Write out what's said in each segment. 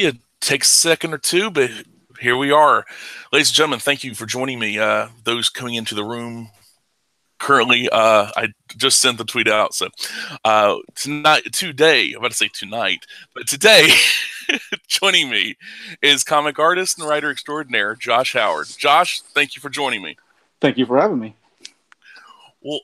It takes a second or two, but here we are. Ladies and gentlemen, thank you for joining me. Those coming into the room currently, I just sent the tweet out. So today, I'm about to say tonight, but today, joining me is comic artist and writer extraordinaire, Josh Howard. Josh, thank you for joining me. Thank you for having me. Well,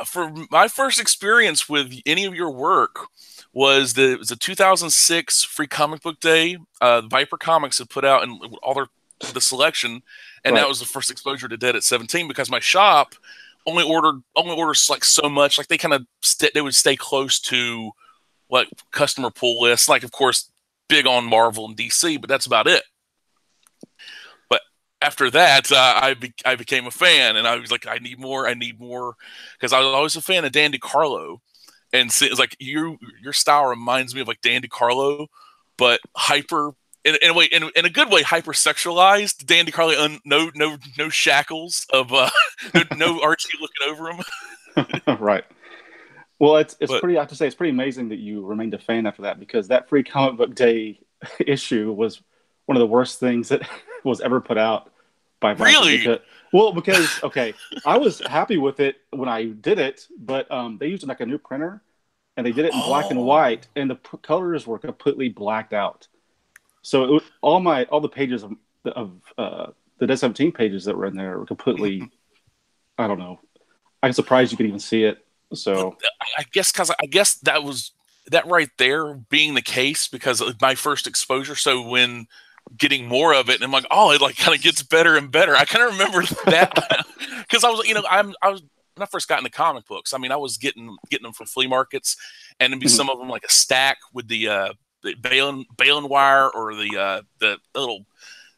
for my first experience with any of your work was it was a 2006 Free Comic Book Day. Viper Comics had put out and all the selection, and Right. that was the first exposure to Dead at 17 because my shop only orders like so much. Like they would stay close to like customer pull lists. Like of course, big on Marvel and DC, but that's about it. But after that, I became a fan, and I was like, I need more, because I was always a fan of Dan DiCarlo, and so it's like your style reminds me of like Dan DiCarlo, but hyper in a way, in a good way, hypersexualized. Dan DiCarlo, no shackles of no Archie looking over him. Right. Well, it's But pretty. I have to say, it's pretty amazing that you remained a fan after that, because that Free Comic Book Day issue was one of the worst things that was ever put out by Viper. really, Because okay, I was happy with it when I did it, but they used like a new printer, and they did it in black and oh, white, and the colors were completely blacked out. So all the pages of the Dead 17 pages that were in there were completely. I don't know. I'm surprised you could even see it. but So I guess that was that right there being the case because of my first exposure. So when getting more of it, and I'm like, oh, it like kind of gets better and better. I kind of remember that because I was, I was when I first got into comic books. I mean, I was getting them from flea markets, and it'd be mhm, some of them like a stack with the baling wire or the little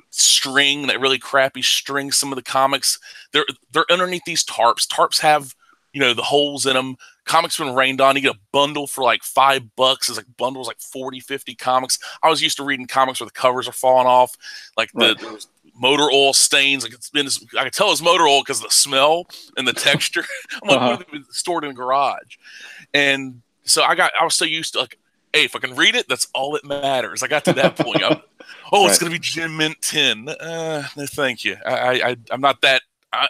string, that really crappy string. Some of the comics, they're underneath these tarps. Tarps have the holes in them. Comics been rained on. You get a bundle for like $5. It's like bundles like 40, 50 comics. I was used to reading comics where the covers are falling off, like right, there was motor oil stains. Like I could tell it's motor oil because of the smell and the texture. I'm like, what uh-huh, have they been stored in the garage? And so I was so used to like, hey, if I can read it, that's all that matters. I got to that point. Oh, it's right. gonna be Gem Mint 10. No, thank you. I'm not that.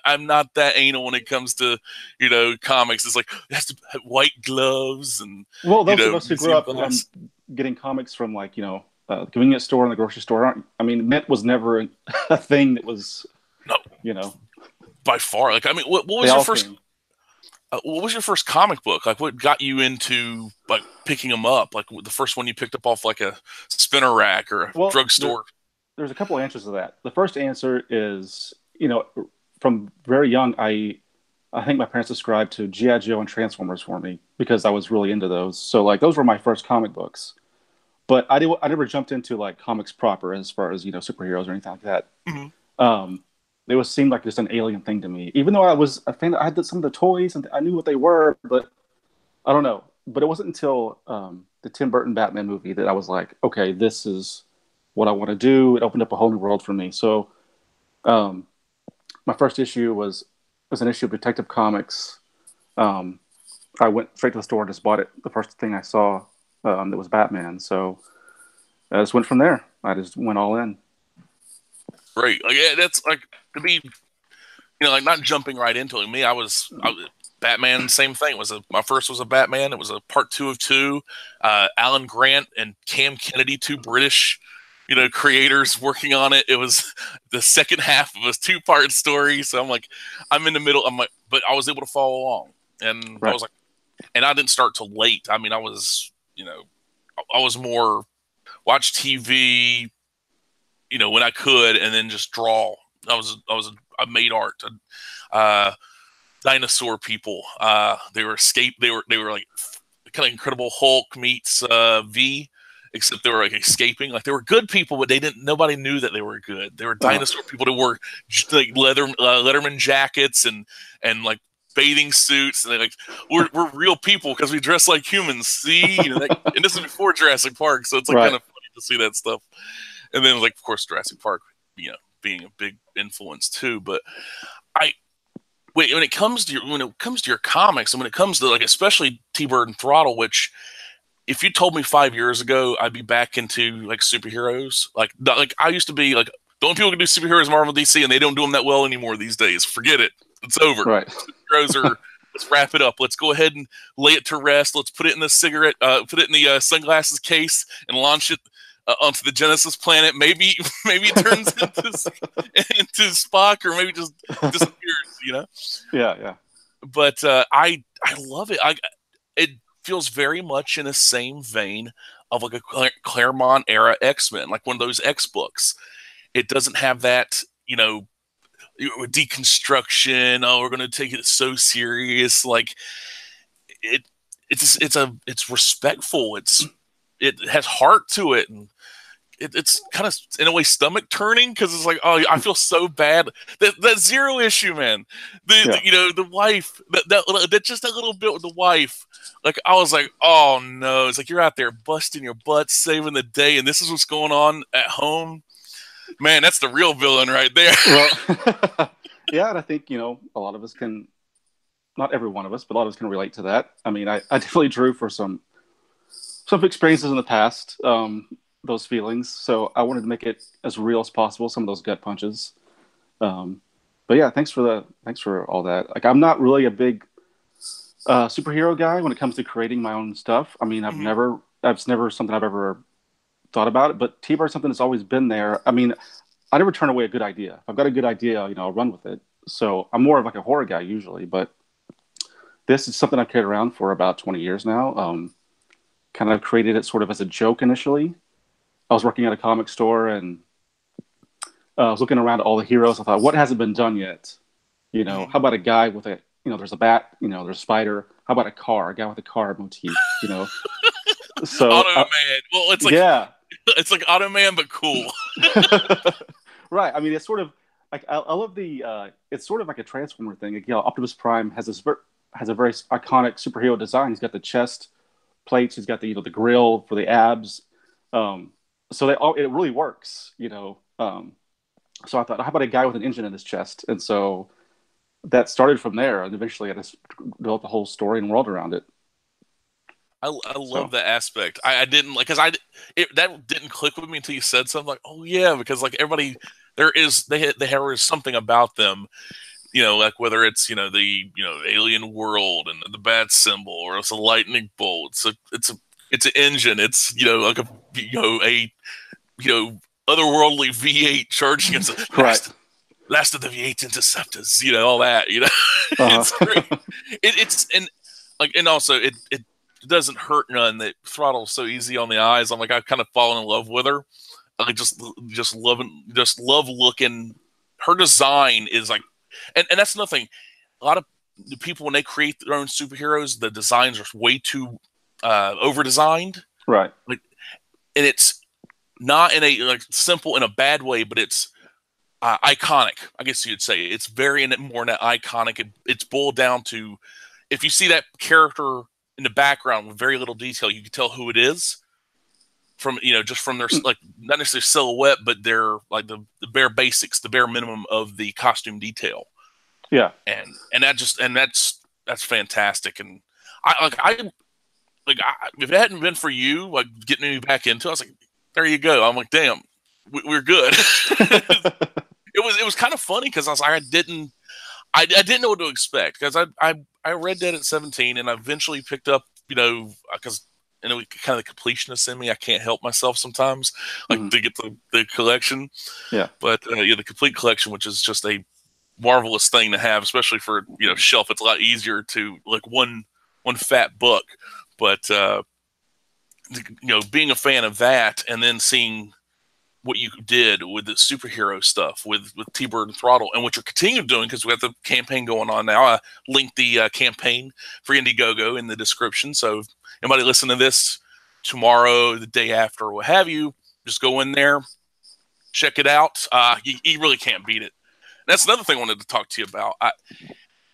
I'm not that anal when it comes to comics. It's like it has to have white gloves and Well, those of us who grew museum up glass. getting comics from like the convenience store and the grocery store, I mean, mint was never a thing that was No, you know by far. Like I mean, what they was your all first? came. What was your first comic book? Like, what got you into like picking them up? Like the first one you picked up off like a spinner rack or a Well, drugstore? there's a couple of answers to that. The first answer is from very young, I think my parents subscribed to GI Joe and Transformers for me because I was really into those. So like those were my first comic books. But I never jumped into like comics proper as far as superheroes or anything like that. Mhm. Um, it was seemed like just an alien thing to me. Even though I was a fan, I had some of the toys and I knew what they were, but I don't know. But it wasn't until the Tim Burton Batman movie that I was like, okay, this is what I want to do. It opened up a whole new world for me. So um, my first issue was an issue of Detective Comics. Um, I went straight to the store and just bought it. The first thing I saw that was Batman. So I just went from there. I just went all in. Great. Like yeah, that's like to be like not jumping right into it. Me, I was Batman. Same thing. My first was a Batman. It was a part two of two. Alan Grant and Cam Kennedy, two British, creators working on it. It was the second half of a two-part story. So I'm like, I'm in the middle. I'm like, but I was able to follow along, and I Right. was like, and I didn't start till late. I mean, I was, I was more watch TV, when I could, and then just draw. I made art. Uh, Dinosaur people. They were like kind of Incredible Hulk meets V, except they were like escaping. Like they were good people, but they didn't. Nobody knew that they were good. They were Uh, dinosaur people that wore like Letterman jackets and like bathing suits, and they like we're real people because we dress like humans. See, and this is before Jurassic Park, so it's like kind right. of funny to see that stuff. And then like of course Jurassic Park, being a big influence too. But I wait when it comes to your comics, and when it comes to like especially T-Bird and Throttle, which if you told me 5 years ago I'd be back into like superheroes, like I used to be like the only people who can do superheroes Marvel DC, and they don't do them that well anymore these days. Forget it. It's over. Right. Superheroes are. Let's wrap it up. Let's go ahead and lay it to rest. Let's put it in the put it in the sunglasses case and launch it onto the Genesis planet. Maybe it turns into Spock, or maybe just disappears. You know? Yeah. But I love it. It feels very much in the same vein of like a Claremont era X-Men, like one of those X books. It doesn't have that, deconstruction. Oh, we're going to take it so serious. Like it's respectful. It has heart to it, and it's kind of in a way stomach turning, because it's like, oh, I feel so bad. That Zero issue, man. The wife, that just a little bit with the wife. Like, I was like, oh no. It's like, you're out there busting your butt, saving the day, and this is what's going on at home. Man, that's the real villain right there. Well, yeah, and I think, a lot of us can, not every one of us, but a lot of us can relate to that. I mean, I definitely drew for some experiences in the past, those feelings. So I wanted to make it as real as possible, some of those gut punches. But yeah, thanks for all that. Like, I'm not really a big superhero guy when it comes to creating my own stuff. I mean, that's never something I've ever thought about it, but T-Bird, something that's always been there. I mean, I never turn away a good idea. If I've got a good idea, I'll run with it. So I'm more of like a horror guy usually, but this is something I've carried around for about 20 years now. Kind of created it sort of as a joke initially. I was working at a comic store, and I was looking around at all the heroes. I thought, what hasn't been done yet? How about a guy with a, there's a bat, there's a spider. How about a guy with a car motif, So Automan. Well, it's like, yeah. It's like Automan, but cool. Right. I mean, it's sort of like, I love it's sort of like a Transformer thing. Like, Optimus Prime has a very iconic superhero design. He's got the chest plates. He's got the grill for the abs. So it really works. So I thought, how about a guy with an engine in his chest? And so that started from there, and eventually I just developed a whole story and world around it. I love that aspect. I didn't like, because that didn't click with me until you said something like, oh yeah, because like everybody, there is something about them, like whether it's the alien world and the bat symbol, or it's a lightning bolt, it's an engine, it's like a otherworldly V8 charging against the last of the V8 interceptors, all that, It's great. And also it doesn't hurt none that Throttle's so easy on the eyes. I'm like, I've kind of fallen in love with her. I just love looking. Her design is like, and that's another thing. A lot of the people, when they create their own superheroes, the designs are way too over designed. Right. Like, and it's not in a simple in a bad way, but it's iconic. I guess you'd say it's very more in that iconic. It's boiled down to, if you see that character in the background with very little detail, you can tell who it is from, just from their, like, not necessarily silhouette, but their, like, the bare basics, the bare minimum of the costume detail. Yeah. And that's fantastic. And if it hadn't been for you, like, getting me back into it, I was like, there you go. I'm like, damn, we're good. It was kind of funny, because I was like, I didn't know what to expect, because I read that at 17, and I eventually picked up, because kind of the completionist in me, I can't help myself sometimes, like, to get the collection. Yeah. But the complete collection, which is just a marvelous thing to have, especially for shelf. It's a lot easier to, like, one fat book, but being a fan of that, and then seeing what you did with the superhero stuff with T-Bird Throttle, and what you're continuing doing, because we have the campaign going on now. I linked the campaign for Indiegogo in the description. So if anybody listening to this tomorrow, the day after, what have you, just go in there, check it out. You really can't beat it. That's another thing I wanted to talk to you about.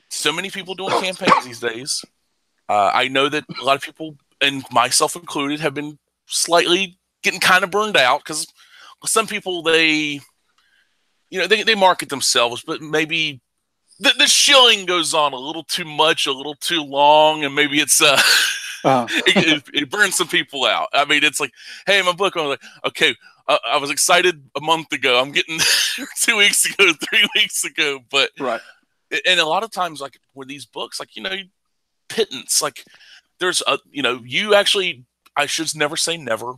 So many people doing campaigns these days. I know that a lot of people, and myself included, have been slightly getting kind of burned out, because some people, they market themselves, but maybe the shilling goes on a little too much, a little too long, and maybe it's It burns some people out. I mean, it's like, hey, my book. I was like, okay, I was excited a month ago. I'm getting 2 weeks ago, 3 weeks ago, but Right. And a lot of times, like with these books, like pittance, like there's a you actually, I should never say never,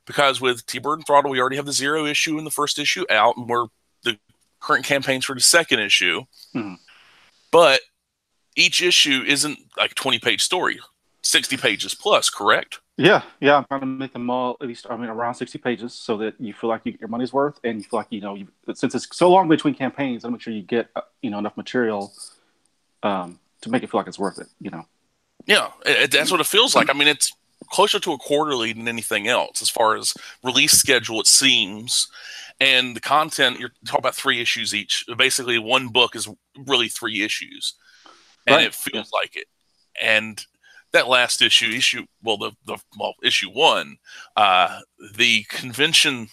because with T-Bird Throttle, we already have the 0 issue and the first issue out, and we're the current campaigns for the second issue. Mm-hmm. But each issue isn't like 20-page story, 60 pages plus, correct? Yeah, I'm trying to make them all at least, I mean, around 60 pages, so that you feel like you get your money's worth, and you feel like since it's so long between campaigns, I'll make sure you get enough material to make it feel like it's worth it. Yeah, that's what it feels like. I mean, it's closer to a quarterly than anything else as far as release schedule, it seems. And the content, you're talking about 3 issues each. Basically, one book is really 3 issues, and Right. it feels like it. And that last issue 1, the convention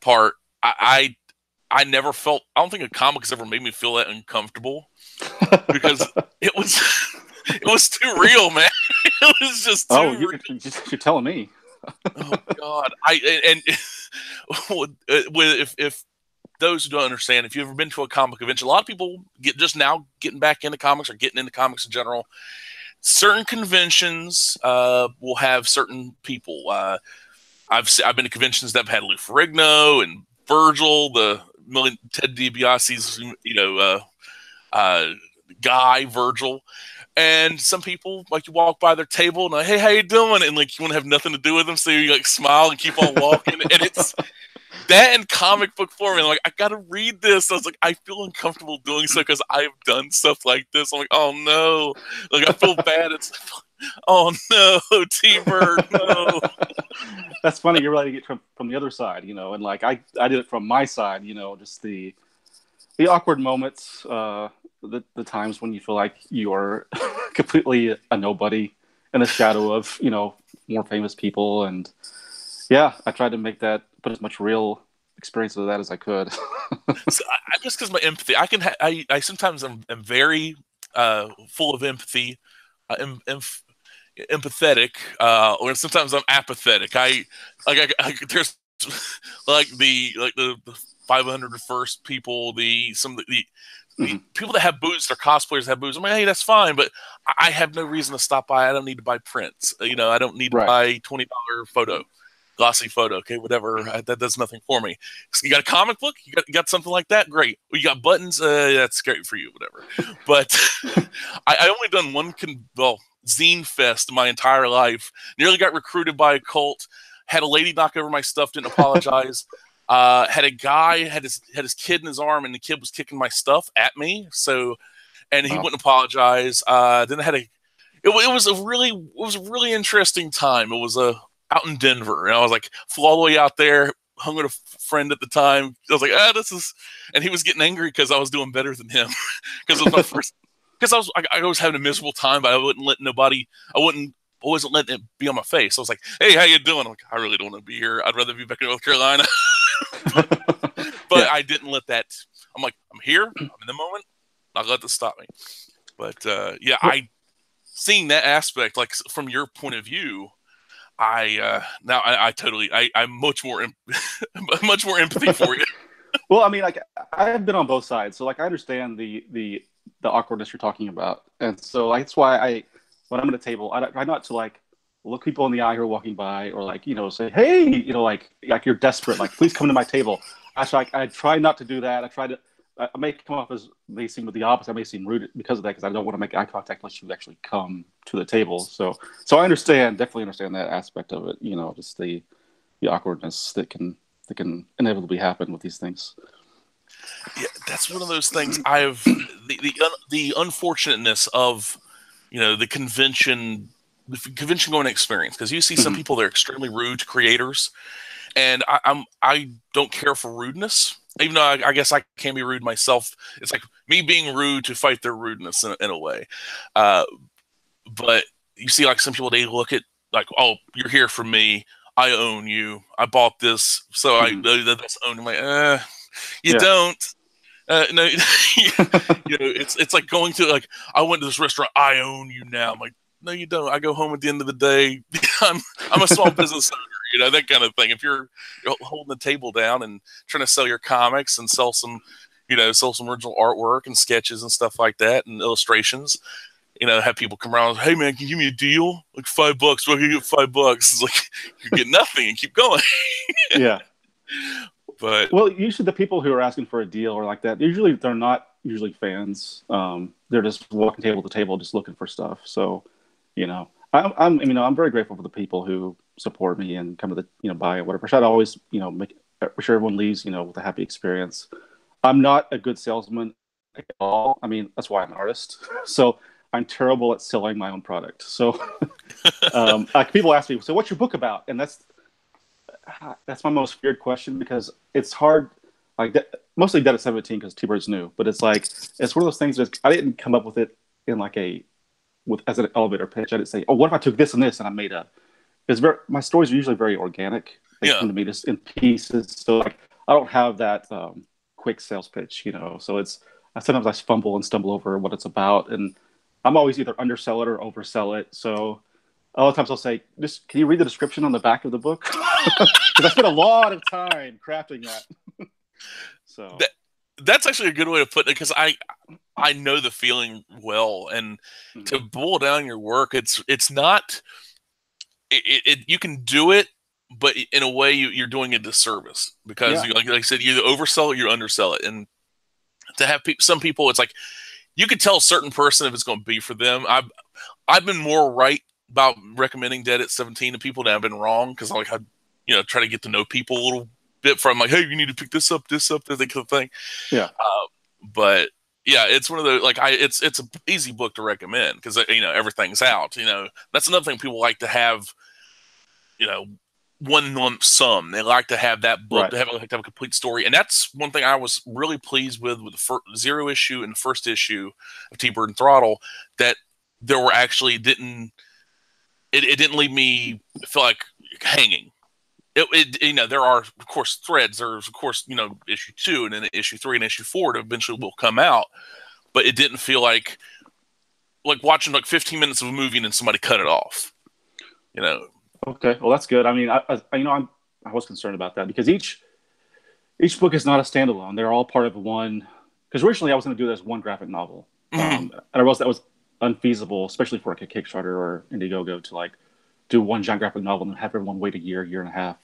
part, I never felt. I don't think a comic has ever made me feel that uncomfortable, because it was too real, man. It was just too real. You're telling me. Oh God! If those who don't understand, if you've ever been to a comic convention, a lot of people getting back into comics or getting into comics in general. Certain conventions will have certain people. I've been to conventions that have had Lou Ferrigno and Virgil, Ted DiBiase's, guy Virgil. And some people, like, you walk by their table and like, hey, how you doing? And like, you want to have nothing to do with them, so you like smile and keep on walking. And it's that in comic book form. And like, I gotta read this. I was like, I feel uncomfortable doing so because I've done stuff like this. I'm like, oh no, like I feel bad. It's oh no, T-Bird, no. That's funny. You're relating it from the other side, and like I did it from my side, just the awkward moments, the times when you feel like you're completely a nobody in the shadow of more famous people, and yeah, I tried to put as much real experience of that as I could. So I just, because my empathy, I sometimes am very full of empathy, empathetic, or sometimes I'm apathetic. There's like the 501st people, the people that have booths, they're cosplayers that have booths. I'm like, hey, that's fine, but I have no reason to stop by. I don't need to buy prints. I don't need to buy $20 glossy photo. Okay, whatever. That does nothing for me. So you got a comic book? You got something like that? Great. You got buttons? That's great for you. Whatever. But I only done one zine fest my entire life. Nearly got recruited by a cult. Had a lady knock over my stuff. Didn't apologize. Had a guy had his kid in his arm, and the kid was kicking my stuff at me. So, and he wouldn't apologize. Then I had it was a really interesting time. It was out in Denver, and I was like, flew all the way out there, hung with a friend at the time. I was like, and he was getting angry because I was doing better than him because it was my first. Because I was having a miserable time, but I wasn't letting it be on my face. I was like, hey, how you doing? I'm like, I really don't want to be here. I'd rather be back in North Carolina. But I didn't let that. I'm like, I'm here. I'm in the moment. Not let this stop me. But I seeing that aspect, like from your point of view, I'm much more empathy for you. Well, I mean, like I've been on both sides, so like I understand the awkwardness you're talking about, and so that's why when I'm at a table, I try not to like look people in the eye who are walking by, or like say, hey, like you're desperate, like please come to my table. Actually, I try not to do that. I may come off as may seem the opposite. I may seem rude because of that, because I don't want to make eye contact unless you actually come to the table. So I definitely understand that aspect of it. Just the awkwardness that can inevitably happen with these things. Yeah, that's one of those things. The unfortunateness of the convention going experience, because you see some people that are extremely rude to creators, and I don't care for rudeness. Even though I guess I can be rude myself, it's like me being rude to fight their rudeness in a way. But you see, like some people, they look at like, oh, you're here for me. I own you. I bought this, so that's own. I'm like, you don't. No, it's like going to like, I went to this restaurant. I own you now. I'm like, no, you don't. I go home at the end of the day. I'm I'm a small business owner, that kind of thing. If you're holding the table down and trying to sell your comics and sell some original artwork and sketches and stuff like that and illustrations, have people come around, hey man, can you give me a deal? Like $5. What can you get $5? It's like you get nothing and keep going. Yeah. But well, usually the people who are asking for a deal or like that, usually they're not usually fans. They're just walking table to table, just looking for stuff. So, I'm very grateful for the people who support me and come to the buy it, whatever. I try to always make sure everyone leaves with a happy experience. I'm not a good salesman at all. I mean, that's why I'm an artist. So I'm terrible at selling my own product. So people ask me, so what's your book about? And that's my most feared question because it's hard. Like mostly Dead at 17 because T-Bird's new, but it's one of those things that I didn't come up with it in as an elevator pitch. I didn't say, oh, what if I took this and this and I made a. My stories are usually very organic. They come to me just in pieces. So I don't have that quick sales pitch, So sometimes I fumble and stumble over what it's about, and I'm always either undersell it or oversell it. So a lot of times I'll say, just can you read the description on the back of the book? Because I spent a lot of time crafting that. So that's actually a good way to put it because I know the feeling well, and to boil down your work, it's not. You can do it, but in a way you're doing a disservice because, like I said, you oversell it, you undersell it, and to have some people, it's like you could tell a certain person if it's going to be for them. I've been more right about recommending Dead at 17 to people than I've been wrong because I try to get to know people a little bit from hey, you need to pick this up, that kind of thing. Yeah. But yeah, it's one of those it's an easy book to recommend because everything's out. That's another thing people like to have. One lump sum. They like to have that book. Right. They like to have a complete story, and that's one thing I was really pleased with the zero issue and the first issue of T-Bird Throttle. That there were actually it didn't leave me feel like hanging. There are of course threads. There's of course issue 2 and then issue 3 and issue 4 that eventually will come out, but it didn't feel like watching 15 minutes of a movie and then somebody cut it off. Okay, well that's good. I mean, I was concerned about that because each book is not a standalone. They're all part of one. Because originally I was going to do this one graphic novel, and I realized that was unfeasible, especially for a Kickstarter or Indiegogo to do one giant graphic novel and have everyone wait a year and a half.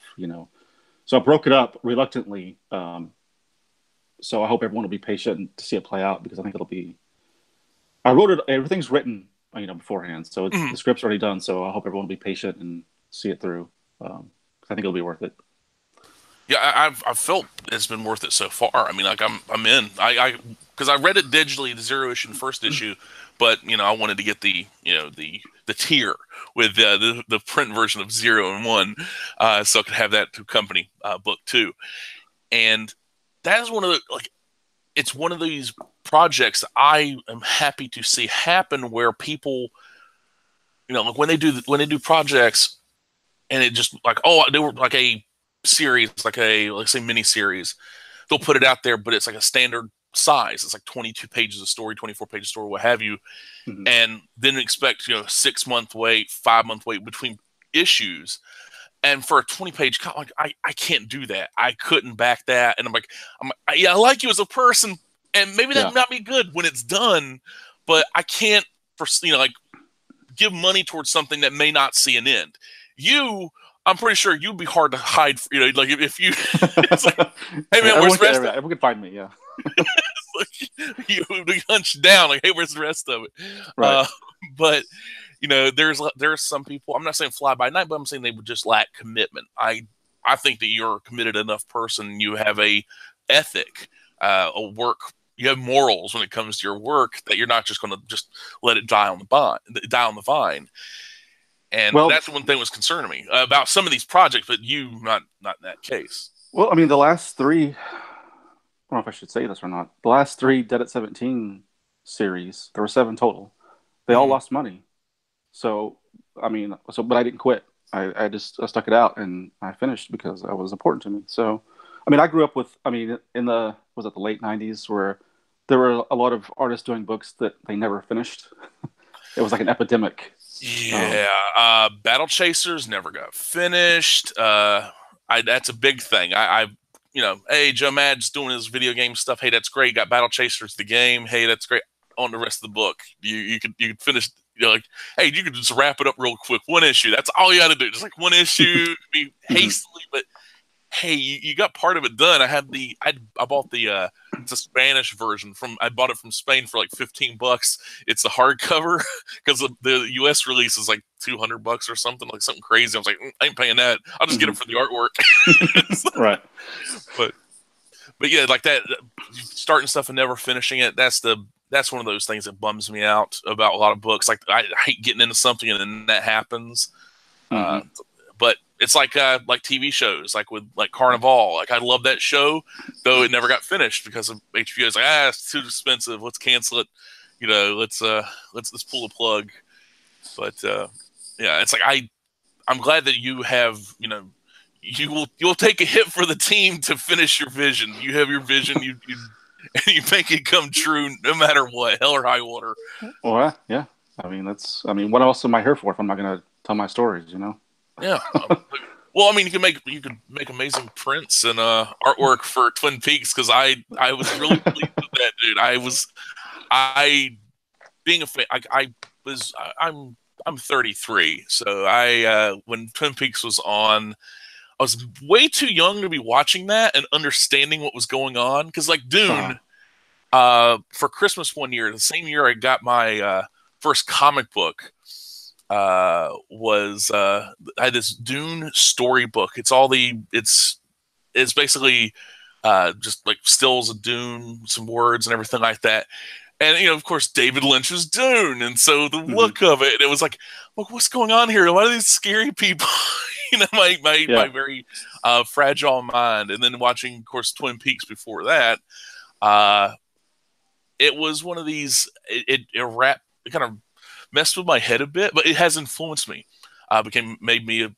So I broke it up reluctantly. So I hope everyone will be patient to see it play out because I think it'll be. I wrote it. Everything's written, beforehand, so the script's already done. So I hope everyone will be patient and see it through. I think it'll be worth it. Yeah, I've felt it's been worth it so far. I mean, I'm in. Because I read it digitally, the zero issue and first issue, but I wanted to get the the tier with the print version of 0 and 1, so I could have that to accompany book 2. And that is one of the it's one of these projects that I am happy to see happen where people, when they do projects. And it just they were like a series, let's say mini series. They'll put it out there, but it's like a standard size. It's like 22 pages of story, 24 pages of story, what have you. And then expect 6-month wait, 5-month wait between issues. And for a 20-page comic, I can't do that. I couldn't back that. And I'm like, I like you as a person, and maybe that might be good when it's done, but I can't give money towards something that may not see an end. I'm pretty sure you'd be hard to hide. If you, it's like, hey man, where's the rest of it? Everyone can find me, yeah. You would be hunched down, hey, where's the rest of it? Right. But there's some people. I'm not saying fly by night, but I'm saying they would just lack commitment. I think that you're a committed enough person. You have a ethic, a work. You have morals when it comes to your work that you're not just going to just let it die on the vine. And that's one thing that was concerning me about some of these projects, but you not in that case. Well, I mean, the last 3, I don't know if I should say this or not. The last 3 Dead at 17 series, there were 7 total. They all lost money. So, but I didn't quit. I stuck it out and I finished because it was important to me. So, I grew up with, in the late 90s where there were a lot of artists doing books that they never finished. It was like an epidemic. Um, Yeah, Battle Chasers never got finished. That's a big thing. Hey, Joe Mad's doing his video game stuff. Hey, that's great. Got Battle Chasers the game. Hey, that's great. On the rest of the book, you could finish. Like, hey, you could just wrap it up real quick. One issue. That's all you got to do. Just like one issue. Be mhm. hastily, but hey, you got part of it done. I bought the it's a Spanish version I bought it from Spain for like $15. It's a hardcover because the US release is like $200 or something, like something crazy. I was like, I ain't paying that. I'll just get it Mhm. for the artwork. Right. but but yeah, like that starting stuff and never finishing it. That's one of those things that bums me out about a lot of books. Like I hate getting into something and then that happens. Uh, Hmm. but it's like TV shows, like with like Carnival. Like I love that show, though it never got finished because of HBO's like, it's too expensive. Let's cancel it. Let's pull the plug. But yeah, it's like I'm glad that you have you'll take a hit for the team to finish your vision. You have your vision. You and you make it come true no matter what, hell or high water. Well, yeah. I mean, what else am I here for if I'm not going to tell my stories? Yeah. Well, I mean, you could make amazing prints and artwork for Twin Peaks because I was really pleased with that, dude. I being a fan, I'm 33, so when Twin Peaks was on, I was way too young to be watching that and understanding what was going on because like Uh-huh. Dune, for Christmas one year, the same year I got my first comic book, was I had this Dune storybook. It's basically just like stills of Dune, some words and everything like that. And of course, David Lynch's Dune, and so the Hmm. look of it, it was like, look, what's going on here? Why are these scary people? My Yeah. very fragile mind. And then watching, of course, Twin Peaks before that, uh, it was one of these. It kind of messed with my head a bit, but it has influenced me. Made me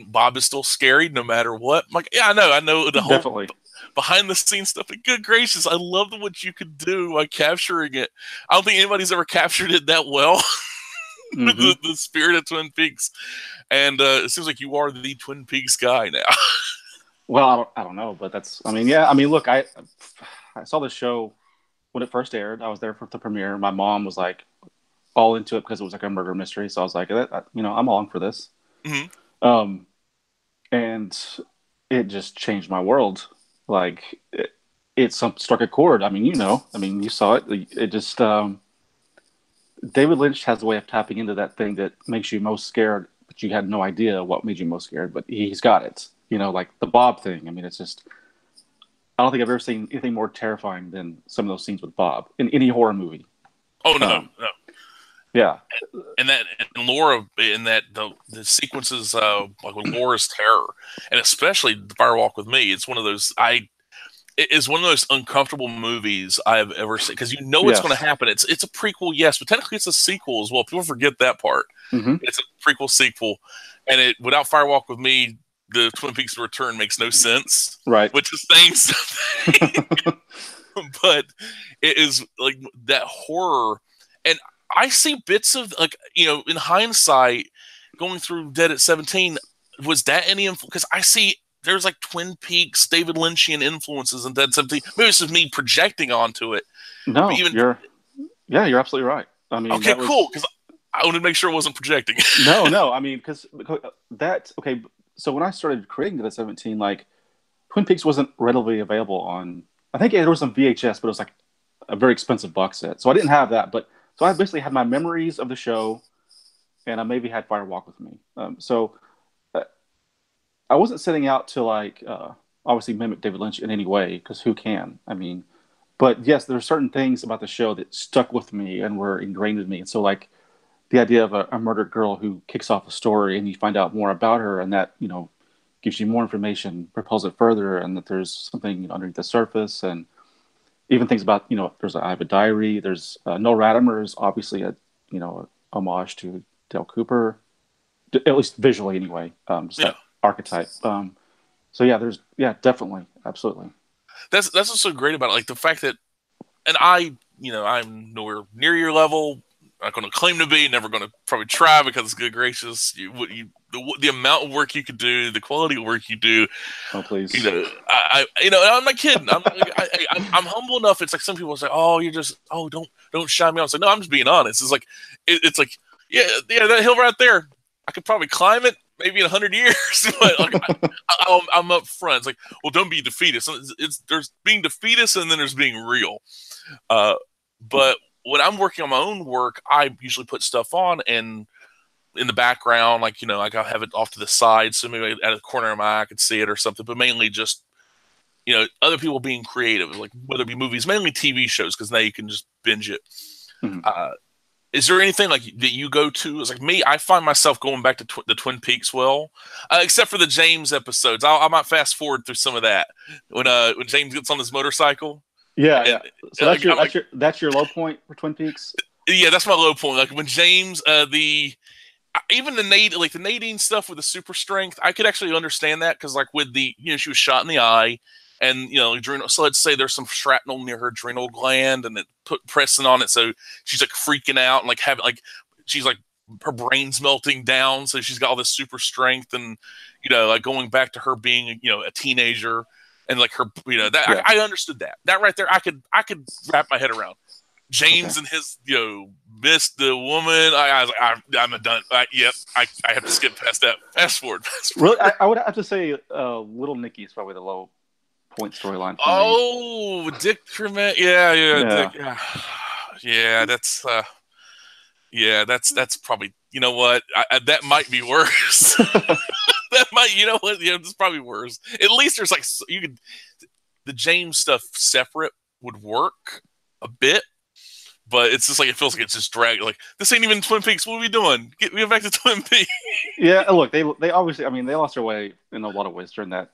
Bob is still scary no matter what. I'm like, yeah, I know the whole Definitely. behind the scenes stuff. But good gracious, I love what you could do by capturing it. I don't think anybody's ever captured it that well. Hmm. the spirit of Twin Peaks, and it seems like you are the Twin Peaks guy now. Well, I don't know, but that's. I mean, yeah. I mean, look, I saw the show when it first aired. I was there for the premiere. My mom was like all into it because it was like a murder mystery. So I was like, I'm along for this. Mhm. Um, and it just changed my world. Like it struck a chord. I mean, I mean, you saw it. It just David Lynch has a way of tapping into that thing that makes you most scared, but you had no idea what made you most scared. But he's got it. Like the Bob thing. I mean, it's just I don't think I've ever seen anything more terrifying than some of those scenes with Bob in any horror movie. Oh no, Um, no. yeah. And Laura in that the sequences like with Laura's terror, and especially the Firewalk with Me. It's one of those it is one of those uncomfortable movies I've ever seen because you know it's going to Yes. happen. It's a prequel, yes, but technically it's a sequel as well. People forget that part. Hmm. It's a prequel sequel, and it without Firewalk with Me, the Twin Peaks Return makes no sense, Right. which is saying something. But it is like that horror, and I see bits of like in hindsight, going through Dead at 17, was that any influence? Because I see there's like Twin Peaks, David Lynchian influences in Dead at 17. Maybe it's just me projecting onto it, but No, even you're absolutely right. I mean, okay, that cool. was Because I wanted to make sure I wasn't projecting. no. I mean, because that okay. So when I started creating the 17, like Twin Peaks wasn't readily available on. I think there was some VHS, but it was like a very expensive box set. So I didn't have that. But so I basically had my memories of the show, and I maybe had Fire Walk with Me. So uh, I wasn't setting out to like obviously mimic David Lynch in any way because who can? I mean, but yes, there are certain things about the show that stuck with me and were ingrained in me. And so like the idea of a murdered girl who kicks off a story and you find out more about her and that gives you more information, propels it further, and that there's something underneath the surface, and even things about I have a diary. There's No Ratimer is obviously a homage to Dale Cooper, at least visually anyway. Just Yeah, that archetype. So yeah, definitely, absolutely. that's what's so great about it. Like the fact that, and I'm nowhere near your level. not going to claim to be, never going to probably try because, good gracious, the amount of work you could do, the quality of work you do. Oh, please. I'm not kidding. I'm humble enough. It's like some people say, "Oh, you're just, don't shine me on." It's like, no, I'm just being honest. It's like, it's like, yeah, that hill right there, I could probably climb it maybe in 100 years, but like, I'm up front. It's like, well, don't be defeatist. There's being defeatist and then there's being real. But when I'm working on my own work, I usually put stuff on and in the background, like, like I'll have it off to the side, so maybe at the corner of my eye I could see it or something. But mainly just, other people being creative, like whether it be movies, mainly TV shows, because now you can just binge it. Mm-hmm. Is there anything like that you go to? It's like me, I find myself going back to the Twin Peaks, except for the James episodes. I might fast forward through some of that when James gets on his motorcycle. Yeah. So that's your low point for Twin Peaks. Yeah, that's my low point. Like when James, even the Nadine stuff with the super strength, I could actually understand that because, like, with the she was shot in the eye, and adrenal. So let's say there's some shrapnel near her adrenal gland, and it pressing on it, so she's like freaking out and like she's like her brain's melting down, so she's got all this super strength, and like going back to her being a teenager, and like her that yeah. I understood that right there. I could wrap my head around. James and his, missed the woman. I was like, I'm done. Yep, I have to skip past that. Fast forward. Really, I would have to say, Little Nicky is probably the low point storyline. Oh, me. Dick Tremaine. Yeah. Dick, yeah. That's probably. You know what? That might be worse. That might. You know what? Yeah, it's probably worse. At least there's like the James stuff separate would work a bit. But it's just like it feels like it's just dragged. Like, this ain't even Twin Peaks. What are we doing? Get back to Twin Peaks. Yeah, look, they obviously, they lost their way in a lot of ways during that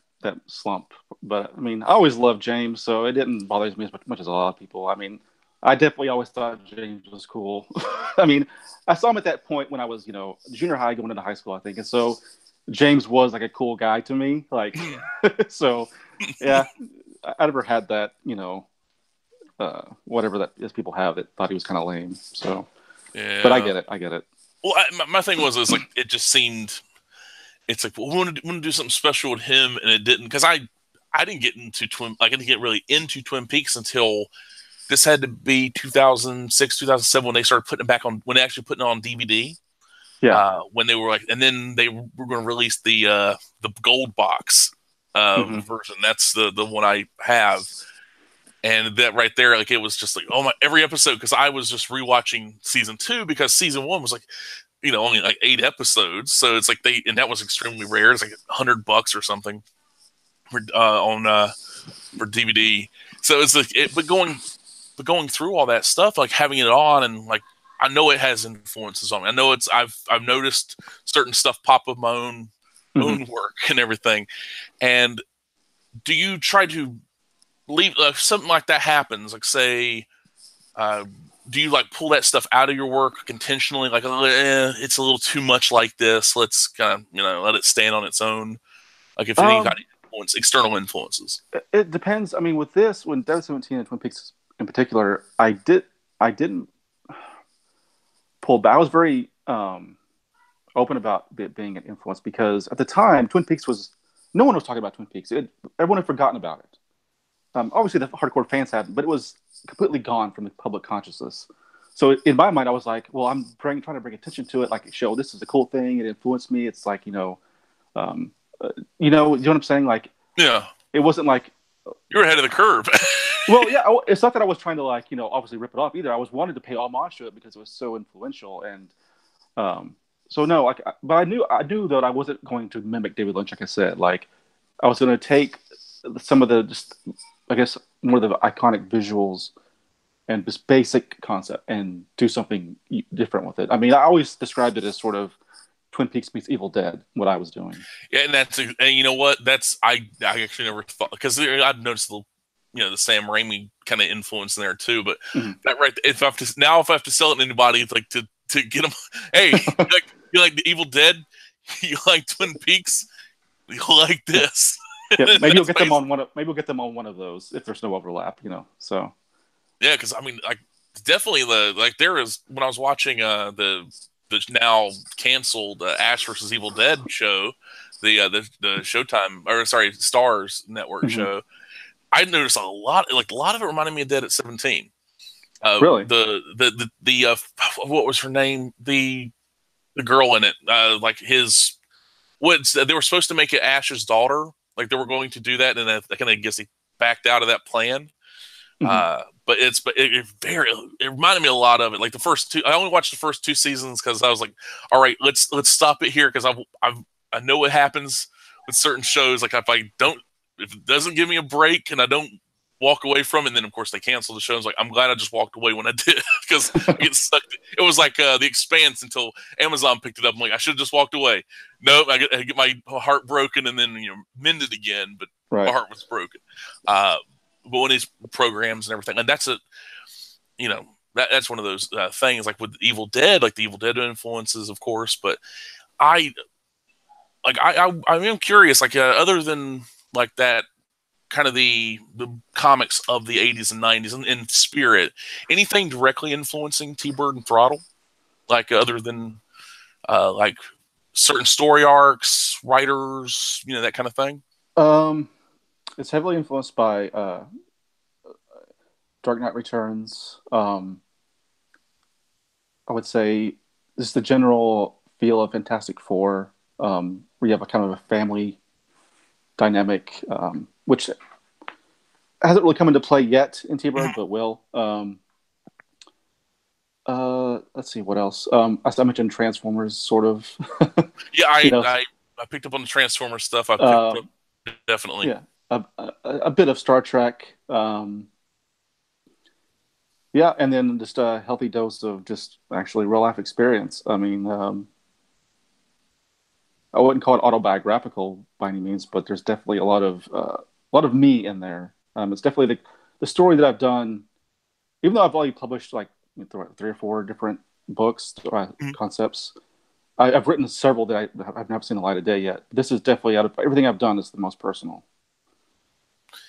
slump. But I always loved James, so it didn't bother me as much as a lot of people. I definitely always thought James was cool. I saw him at that point when I was, junior high going into high school, I think, and so James was like a cool guy to me. Like, so yeah, I never had that, whatever that is people have that thought he was kind of lame. So, yeah. But I get it. Well, my thing was like it just seemed. It's like, well, we want to do something special with him, and it didn't, because I didn't get into I didn't get really into Twin Peaks until this had to be 2006, 2007 when they started putting it back on, when they actually putting it on DVD. Yeah. When they were like, and then they were going to release the gold box version. That's the one I have. And that right there, like, it was just like, oh my, every episode, because I was just rewatching season 2 because season 1 was like, only like 8 episodes. So it's like and that was extremely rare. It's like $100 or something for DVD. So it's like, but going through all that stuff, like having it on, and like, I know it has influences on me. I know I've noticed certain stuff pop up my own work and everything. And do you try to leave something like that happens, like, say, do you like pull that stuff out of your work intentionally, like, it's a little too much like this, let's kind of let it stand on its own, like, if any kind of external influences? It depends. With this, when Dead 17 and Twin Peaks in particular, I didn't pull back. I was very open about it being an influence, because at the time Twin Peaks no one was talking about Twin Peaks. Everyone had forgotten about it. Obviously, the hardcore fans hadn't, but it was completely gone from the public consciousness. So in my mind, I was like, well, I'm trying to bring attention to it, like, show this is a cool thing. It influenced me. It's like, you know what I'm saying? Like, yeah, it wasn't like you're ahead of the curve. Well, yeah, it's not that I was trying to, like, obviously rip it off either. I was wanted to pay homage to it because it was so influential. And so no, like, but I knew that I wasn't going to mimic David Lynch. Like I said, like, I was going to take some of the, just, I guess, more of the iconic visuals and this basic concept and do something different with it. I always described it as sort of Twin Peaks meets Evil Dead, what I was doing. Yeah, and you know what? I actually never thought, because I've noticed the Sam Raimi kind of influence in there too. But that right, if I have to sell it to anybody, it's like to get them. Hey, you like the Evil Dead? You like Twin Peaks? You like this? Yeah, maybe we'll get them on one. Maybe we'll get them on one of those if there's no overlap. So. Yeah, because like definitely there is when I was watching the now canceled Ash versus Evil Dead show, the Showtime or sorry Stars Network Hmm. show. I noticed a lot of it reminded me of Dead at 17. Really? What was her name? The girl in it, like his what they were supposed to make it Ash's daughter, like they were going to do that, and I kind of guess he backed out of that plan. Hmm. It reminded me a lot of it. Like the first two, I only watched the first two seasons because I was like, all right, let's stop it here because I know what happens with certain shows. Like if it doesn't give me a break and I don't walk away from it, and then of course they cancel the show. I was like, I'm glad I just walked away when I did because I get stuck. It was like The Expanse until Amazon picked it up. I'm like, I should have just walked away. Nope, I get my heart broken and then mended again, but my Right. heart was broken. But when these programs and everything, and that's one of those things like with Evil Dead, like the Evil Dead influences, of course. But I I am curious, like other than like that kind of the comics of the 80s and 90s and in spirit, anything directly influencing T-Bird and Throttle, like other than like certain story arcs, writers, that kind of thing. Um, it's heavily influenced by Dark Knight Returns. I would say this is the general feel of Fantastic Four, where you have a kind of a family dynamic, which hasn't really come into play yet in T-Bird, but will. Let's see what else. I mentioned Transformers, sort of. Yeah, you know, I picked up on the Transformer stuff. I picked up um, definitely. yeah, a bit of Star Trek. Yeah, and then just a healthy dose of just actually real life experience. I mean, I wouldn't call it autobiographical by any means, but there's definitely a lot of me in there. It's definitely the story that I've done. Even though I've only published like three or four different books Mhm. concepts, I've written several that I've never seen the light of day yet. This is definitely out of everything I've done is the most personal.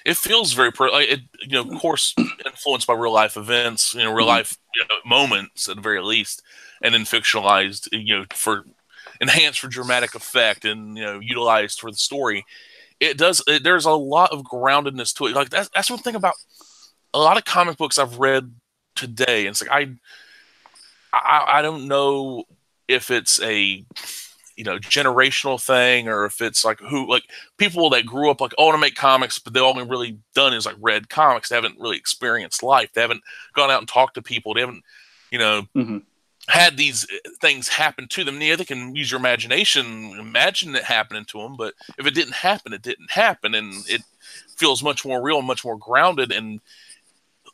It feels very like it, of course, influenced by real life events, real Hmm. life moments at the very least, and then fictionalized, for enhanced for dramatic effect and utilized for the story. There's a lot of groundedness to it. Like that's one thing about a lot of comic books I've read today. And it's like I don't know if it's a generational thing or if it's like people that grew up like, oh, I want to make comics, but they all they've really done is like read comics. They haven't really experienced life. They haven't gone out and talked to people. They haven't you know Hmm. had these things happen to them. Yeah, they can use your imagination, imagine it happening to them, but if it didn't happen, it didn't happen, and it feels much more real and much more grounded, and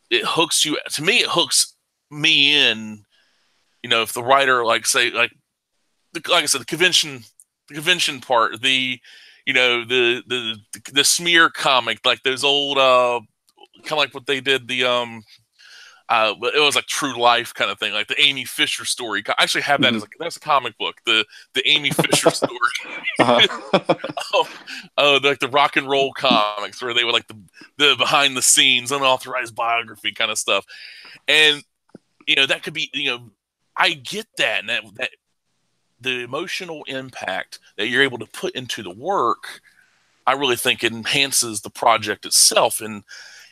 it hooks you. To me, it hooks me in. If the writer, like say, like I said, the convention part, the smear comic, like those old, kind of like what they did but it was like true life kind of thing, like the Amy Fisher story. I actually have that Hmm. as that's a comic book, the Amy Fisher story. Uh-huh. oh, like the rock and roll comics where they were like the behind the scenes, unauthorized biography kind of stuff, and that could be I get that, and that the emotional impact that you're able to put into the work, I really think it enhances the project itself. And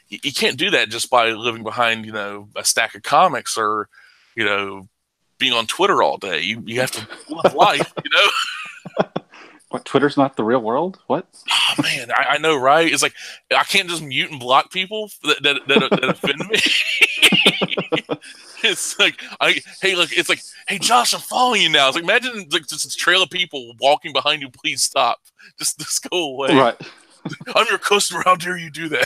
you can't do that just by living behind, a stack of comics or, you know, being on Twitter all day. You have to live life. What? Twitter's not the real world? What? Oh, man, I know, right? It's like I can't just mute and block people that offend me. It's like hey, look, it's like, hey, Josh, I'm following you now. It's like, imagine like just a trail of people walking behind you. Please stop. Just go away. Right. I'm your customer. How dare you do that?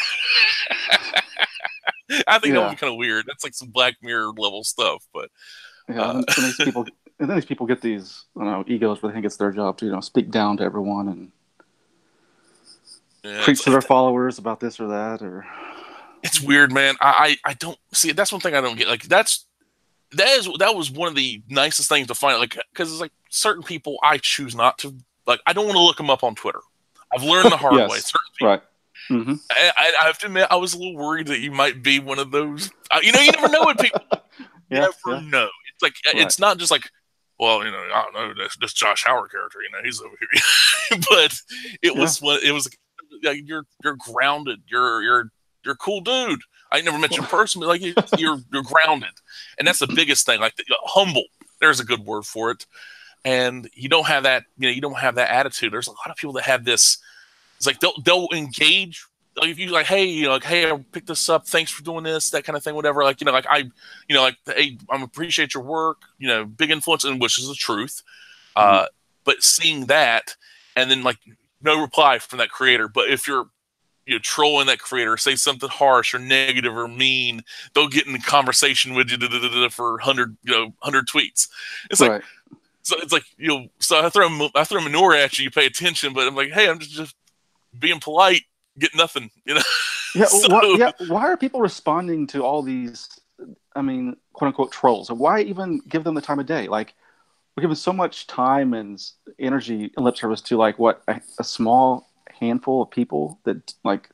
I think that would Yeah. be kind of weird. That's like some Black Mirror level stuff. But Yeah. uh, And then these people get these, I don't know, egos where they think it's their job to, speak down to everyone and yeah, preach to their followers about this or that, or it's weird, man. I don't see. That's one thing I don't get. Like that was one of the nicest things to find. Like because it's like certain people I choose not to. Like I don't want to look them up on Twitter. I've learned the hard way. yes, Certain people. right. Hmm. I have to admit, I was a little worried that you might be one of those. You know, you never know what people. You Yeah, never yeah, know. It's like right. it's not just like, well, you know, I don't know, this Josh Howard character. You know, he's over here, but it Yeah. was what it was. Like, you're grounded. You're a cool dude. I never met you in person, but like you're grounded, and that's the biggest thing. Like humble. There's a good word for it. And you don't have that. You know, you don't have that attitude. There's a lot of people that have this. It's like they'll engage. Like if you like, hey, you know, like, hey, I picked this up. Thanks for doing this, that kind of thing, whatever. Like, you know, like like, hey, I appreciate your work. You know, big influence, and which is the truth. Mhm. But seeing that, and then like no reply from that creator. But if you're trolling that creator, say something harsh or negative or mean, they'll get in the conversation with you for 100 tweets. It's like Right. so it's like so I throw manure at you, you pay attention, but I'm like, hey, I'm just being polite, get nothing, you know. Yeah. So What? Yeah. Why are people responding to all these? I mean, quote unquote trolls. Why even give them the time of day? Like, we're giving so much time and energy and lip service to like what a small handful of people that like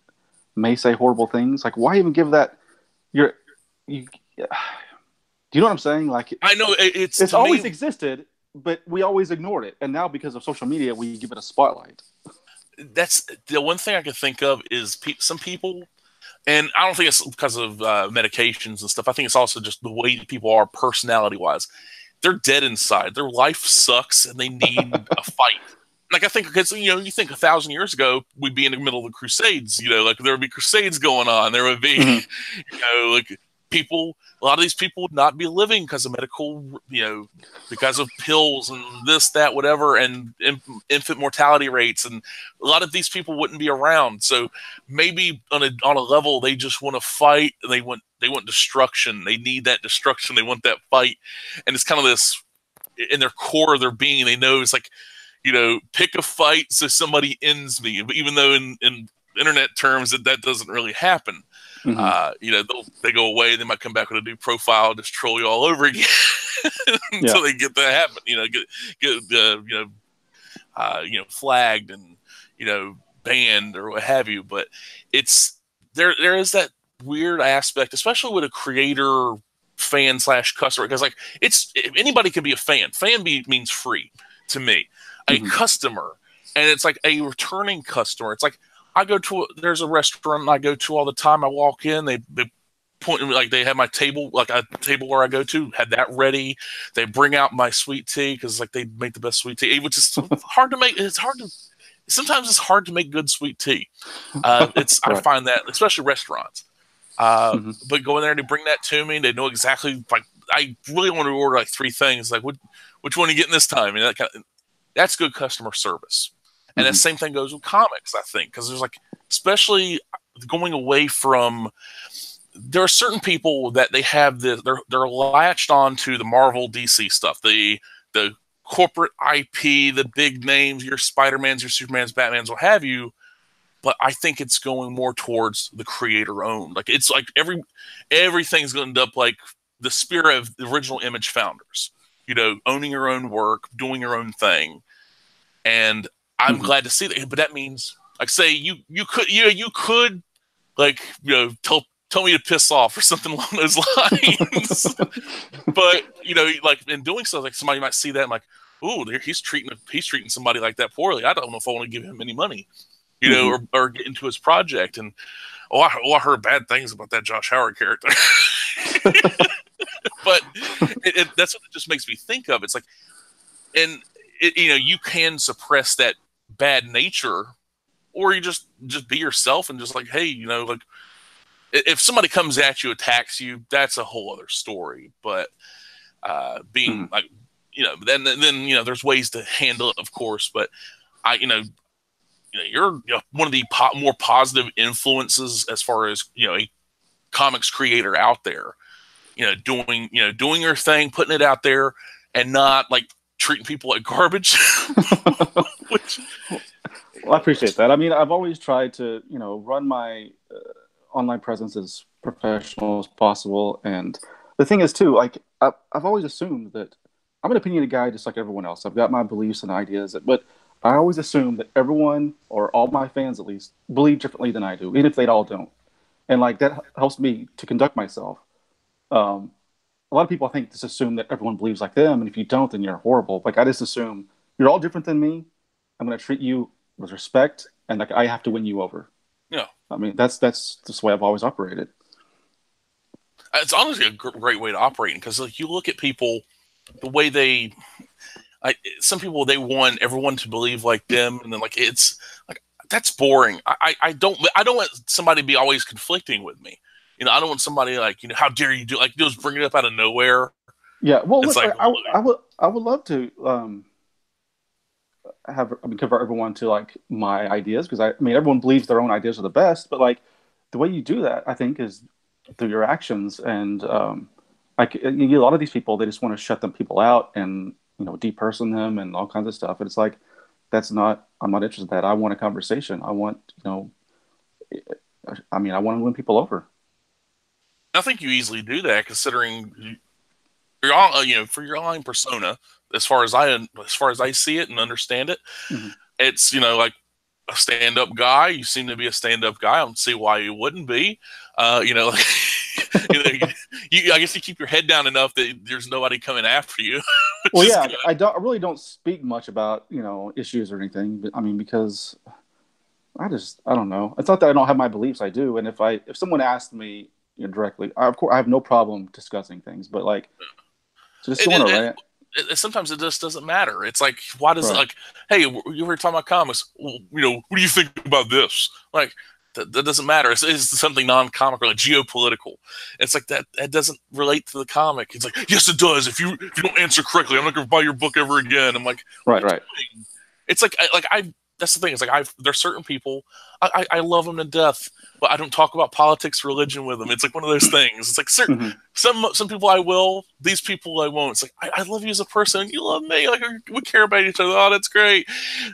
may say horrible things. Like, why even give that? You're you. Do you know what I'm saying? Like, I know it's it's to always me existed, but we always ignored it, and now because of social media, we give it a spotlight. that's the one thing I can think of is some people, and I don't think it's because of medications and stuff. I think it's also just the way people are personality wise. They're dead inside. Their life sucks, and they need a fight. Like I think, because you think 1,000 years ago we'd be in the middle of the Crusades. Like there would be Crusades going on. There would be, Mm-hmm. like people. A lot of these people would not be living because of medical, because of pills and this, that, whatever, and infant mortality rates, and a lot of these people wouldn't be around. So maybe on a level, they just want to fight. They want destruction. They need that destruction. They want that fight, and it's kind of this in their core of their being. They know it's like, pick a fight so somebody ends me. But even though in internet terms that doesn't really happen, Mm-hmm. they go away. They might come back with a new profile, just troll you all over again Yeah. until they get that happen. Flagged and banned or what have you. But it's there is that weird aspect, especially with a creator fan / customer, because like anybody can be a fan. Means free to me. A Mm-hmm. customer, and it's like a returning customer. It's like there's a restaurant I go to all the time. I walk in, they point me, like they have my table, like a table where I go to, had that ready. They bring out my sweet tea because like they make the best sweet tea, which is hard to make. Sometimes it's hard to make good sweet tea. I Right. find that, especially restaurants. Mm-hmm. But go in there and they bring that to me. They know exactly, like, I really want to order like 3 things. Like, which one are you getting this time? And that's good customer service. And that Mm-hmm. same thing goes with comics, I think, because there's like, especially going away from, there are certain people that they have they're latched on to the Marvel DC stuff, the corporate IP, the big names, your Spider-Mans, your Supermans, Batmans, what have you. But I think it's going more towards the creator owned. Like it's like everything's going to end up like the spirit of the original Image founders. Owning your own work, doing your own thing, and I'm Mm-hmm. glad to see that. But that means, like, say you could like tell me to piss off or something along those lines. But like in doing so, like somebody might see that and like, ooh, he's treating somebody like that poorly. I don't know if I want to give him any money, Mm-hmm. or get into his project. And I heard bad things about that Josh Howard character. But that's what it just makes me think of. It's like, and you can suppress that bad nature, or you just be yourself and just like, hey, like if somebody comes at you, attacks you, that's a whole other story. But being Mm-hmm. like, then there's ways to handle it, of course. But I, you're one of the more positive influences as far as a comics creator out there. Doing your thing, putting it out there, and not like treating people like garbage. Which, Well, I appreciate that. I mean, I've always tried to, run my online presence as professional as possible. And the thing is, too, like I've always assumed that I'm an opinionated guy just like everyone else. I've got my beliefs and ideas, but I always assume that everyone, or all my fans at least, believe differently than I do, even if they all don't. And like that helps me to conduct myself. Um, a lot of people, I think, just assume that everyone believes like them, and if you don't, then you're horrible. Like I just assume you're all different than me. I'm going to treat you with respect, and like I have to win you over. Yeah. I mean, that's just the way I've always operated. It's honestly a great way to operate because like you look at people, the way they, some people they want everyone to believe like them, and then like it's like that's boring. I don't want somebody to be always conflicting with me. You know, I don't want somebody like how dare you do like just bring it up out of nowhere. Yeah, well, It's look, like I would love to convert everyone to like my ideas because I mean everyone believes their own ideas are the best, but like the way you do that, I think, is through your actions. And like you get a lot of these people, they just want to shut them people out and deperson them and all kinds of stuff. And it's like that's not. I'm not interested in that. I want a conversation. I want I mean, I want to win people over. I think you easily do that considering your for your online persona. As far as I see it and understand it, Hmm. it's like a stand-up guy. You seem to be a stand-up guy. I don't see why you wouldn't be. Like, you know, I guess you keep your head down enough that there's nobody coming after you. Well, Which is yeah, good. I really don't speak much about issues or anything. But I mean, because I don't know. It's not that I don't have my beliefs. I do. And if someone asked me directly, of course I have no problem discussing things. But like to just It, go on it, a it, rant, sometimes it just doesn't matter. It's like, why does it right? like, hey, you were talking about comics. Well, what do you think about this? Like, that doesn't matter. It's something non-comic or like geopolitical. It's like that doesn't relate to the comic. It's like, yes, it does. If you don't answer correctly, I'm not going to buy your book ever again. I'm like, what are Right, you right. doing? It's like I that's the thing. It's like there's certain people I love them to death, but I don't talk about politics, religion with them. It's like one of those things. It's like Hmm. some people I will, these people I won't. It's like I love you as a person, you love me. Like we care about each other. Oh, that's great.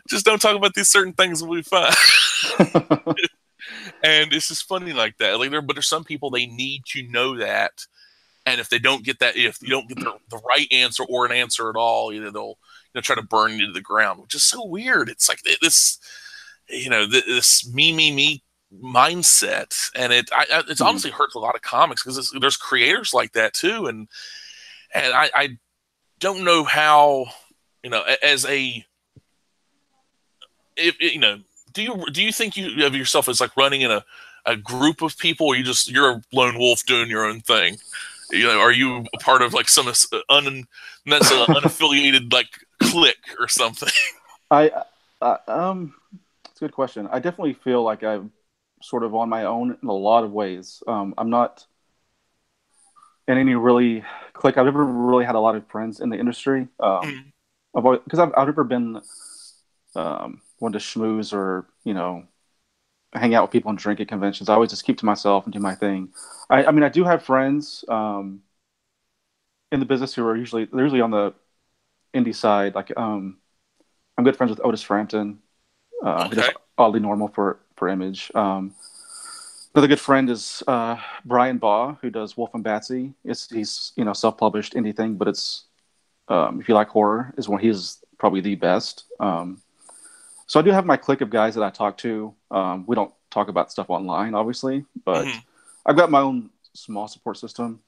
Just don't talk about these certain things, and we'll be fine. And it's just funny like that. But there's some people they need to know that, and if they don't get that, if you don't get the right answer or an answer at all, they'll try to burn you to the ground, which is so weird. It's like this, this me mindset, and it's Hmm. honestly hurts a lot of comics because there's creators like that too, and I don't know how as a if do you think you of yourself as like running in a group of people, or you're a lone wolf doing your own thing? Are you a part of like some unaffiliated like clique or something? I, it's a good question. I definitely feel like I'm sort of on my own in a lot of ways. I'm not in any really clique. I've never really had a lot of friends in the industry. Because I've never been one to schmooze or hang out with people and drink at conventions. I always just keep to myself and do my thing. I mean, I do have friends in the business who are they're usually on the indie side. Like, I'm good friends with Otis Frampton, who does Okay. Oddly Normal for Image. Another good friend is Brian Baugh, who does Wolf and Batsy. He's self-published indie thing, but it's if you like horror, he's probably the best. So I do have my clique of guys that I talk to. We don't talk about stuff online, obviously, but Hmm. I've got my own small support system.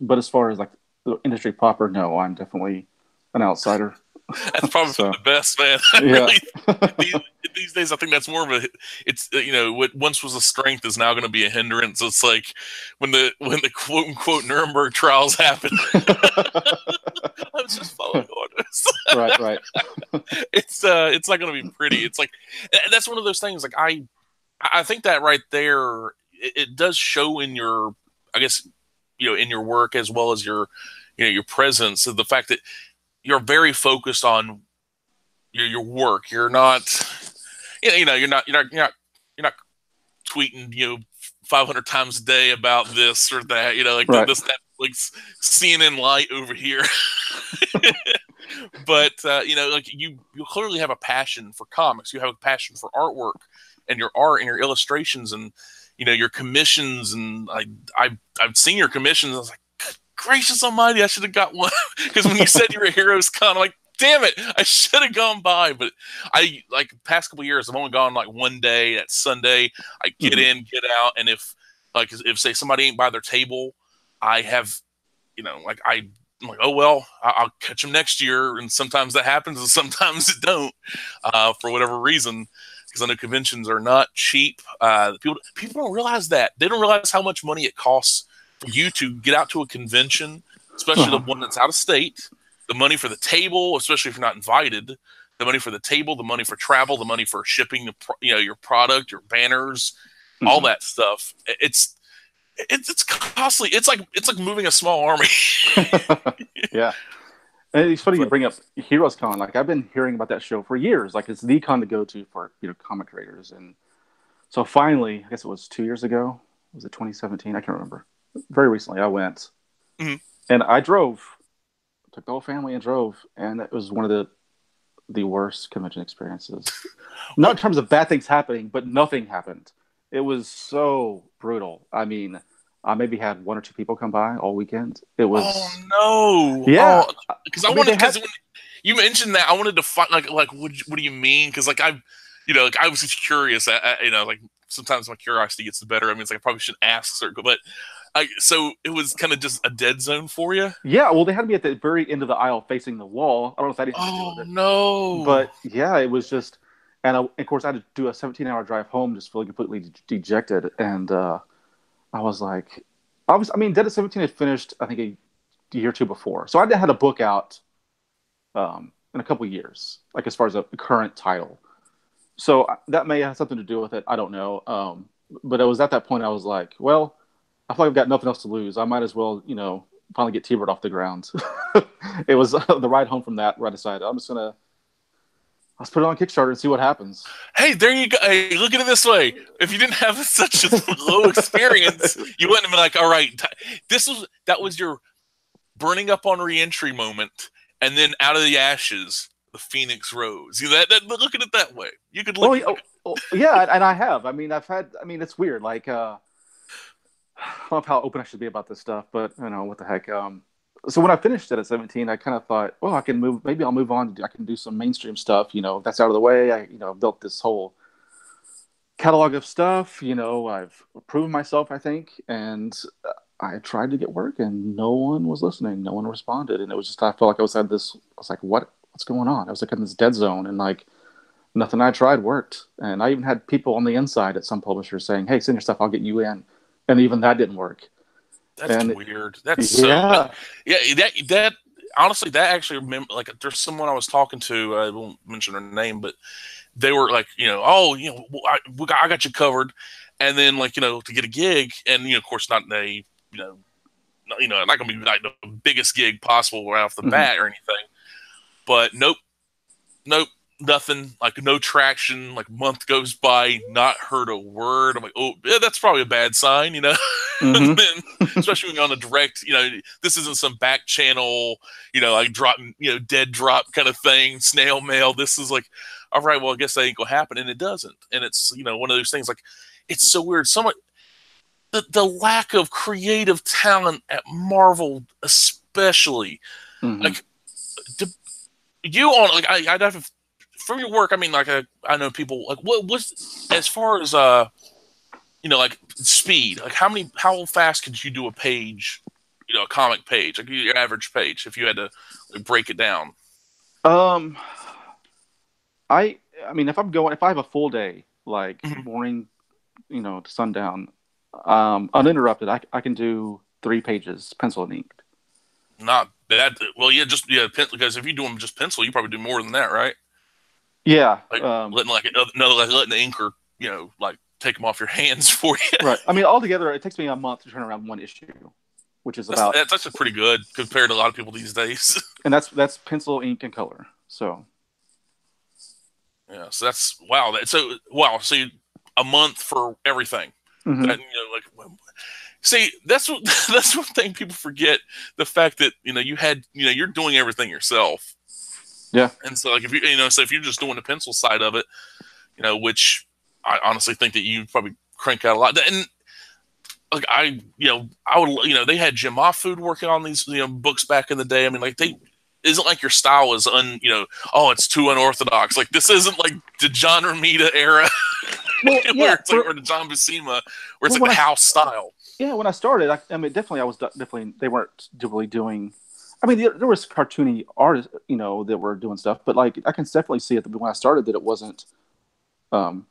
But as far as like the industry proper, no, I'm definitely an outsider. That's probably for So the best, man. I yeah, really these, these days I think that's more of a it's what once was a strength is now going to be a hindrance. It's like when the quote unquote Nuremberg trials happen. I was just following orders. right, right. It's not going to be pretty. It's like that's one of those things. Like I think that right there it does show in your I guess in your work as well as your presence. The fact that you're very focused on your work. You're not you're not tweeting 500 times a day about this or that. Like Right. this Netflix CNN light over here. But like you clearly have a passion for comics. You have a passion for artwork and your art and your illustrations and your commissions. And I've seen your commissions. I was like, gracious almighty, I should have got one. Because when you said you were a Heroes Con, I'm like, damn it! I should have gone by, but I like the past couple of years. I've only gone like one day. That's Sunday. I get Hmm. in, get out, and if say somebody ain't by their table, I have like I'm like, oh well, I'll catch them next year. And sometimes that happens, and sometimes it don't, for whatever reason. Because I know conventions are not cheap. People don't realize that. They don't realize how much money it costs for you to get out to a convention, especially the Uh-huh. one that's out of state. The money for the table, especially if you're not invited. The money for the table, the money for travel, the money for shipping, your product, your banners, all Hmm. that stuff. It's costly. It's like moving a small army. Yeah. And it's funny you But bring up Heroes Con. Like I've been hearing about that show for years. Like it's the con to go to for comic creators. And so finally, I guess it was 2 years ago. Was it 2017? I can't remember. Very recently, I went mhm. and I drove. Took the whole family and drove, and it was one of the worst convention experiences. Not Well, in terms of bad things happening, but nothing happened. It was so brutal. I mean, I maybe had one or two people come by all weekend. It oh was, no. yeah. Oh, because I mean, they because had, when you mentioned that, I wanted to find like what do you mean? Because like like I was just curious. Like sometimes my curiosity gets the better. I mean, it's like I probably shouldn't ask, but so it was kind of just a dead zone for you. yeah. Well, they had me at the very end of the aisle facing the wall. I don't know if that had anything to do with Oh it, no. but yeah, it was just, and of course, I had to do a 17-hour drive home, just feeling completely dejected. And I was like, I mean, Dead at 17 had finished, I think, a year or two before. So I had a book out in a couple of years, like as far as a current title. So that may have something to do with it. I don't know. But it was at that point I was like, well, I feel like I've got nothing else to lose. I might as well, finally get T-Bird off the ground. It was the ride home from that where I decided let's put it on Kickstarter and see what happens. Hey, there you go. Hey, look at it this way. If you didn't have such a low experience, you wouldn't have been like, all right, that was your burning up on reentry moment, and then out of the ashes, the phoenix rose. Look at it that way. You could look Oh, at like, yeah, and I have. I mean, it's weird. Like, I don't know how open I should be about this stuff, but what the heck. So when I finished it at 17, I kind of thought, well, I can move. Maybe I'll move on. I can do some mainstream stuff. That's out of the way. I built this whole catalog of stuff. I've proven myself, I think, and I tried to get work, and no one was listening. No one responded, and it was just I felt like I was at this. I was like, what's going on? I was like in this dead zone, and like nothing I tried worked. And I even had people on the inside at some publishers saying, "Hey, send your stuff. I'll get you in," and even that didn't work. that's And weird. That's so yeah, yeah. That honestly, that actually like there's someone I was talking to. I won't mention her name, but they were like, oh, I got you covered, and then like to get a gig, and of course not a not gonna be like the biggest gig possible right off the mm-hmm. bat or anything, but nope, nothing, like no traction. Like month goes by, not heard a word. I'm like, oh, yeah, that's probably a bad sign. And Mm-hmm. then especially when you're on a direct, this isn't some back channel, like drop, dead drop kind of thing, snail mail. This is like, all right, well, I guess that ain't gonna happen, and it doesn't. And it's one of those things like, it's so weird. Someone the lack of creative talent at Marvel, especially, Mm-hmm. like you on like I'd have to, from your work. I mean, like I know people like what's as far as like speed. Like how fast could you do a page? A comic page, like your average page, if you had to like, break it down. um, I I mean, if I have a full day, like Mhm. morning, to sundown, uninterrupted, I can do 3 pages, pencil and ink. Not bad. Well, yeah, just pencil, because if you do them just pencil, you probably do more than that, right? Yeah. Like letting the inker, like take them off your hands for you. Right. I mean, altogether, it takes me a month to turn around one issue, which is about, That's actually pretty good compared to a lot of people these days. and that's pencil, ink, and color. So Yeah, so that's wow. So wow. So a month for everything. hmm That like see, that's what that's one thing people forget: the fact that you're doing everything yourself. yeah. And so like if so if you're just doing the pencil side of it, which I honestly think that you probably crank out a lot. And like I would they had Jim Mahfood working on these books back in the day. I mean, like isn't like your style is oh, it's too unorthodox. Like this isn't like the John Romita era Well, where yeah, it's like or the John Buscema where it's well, like the house style. yeah, when I started, I mean, definitely, I was definitely they weren't really doing. I mean, there was cartoony artists, that were doing stuff, but like I can definitely see it when I started that it wasn't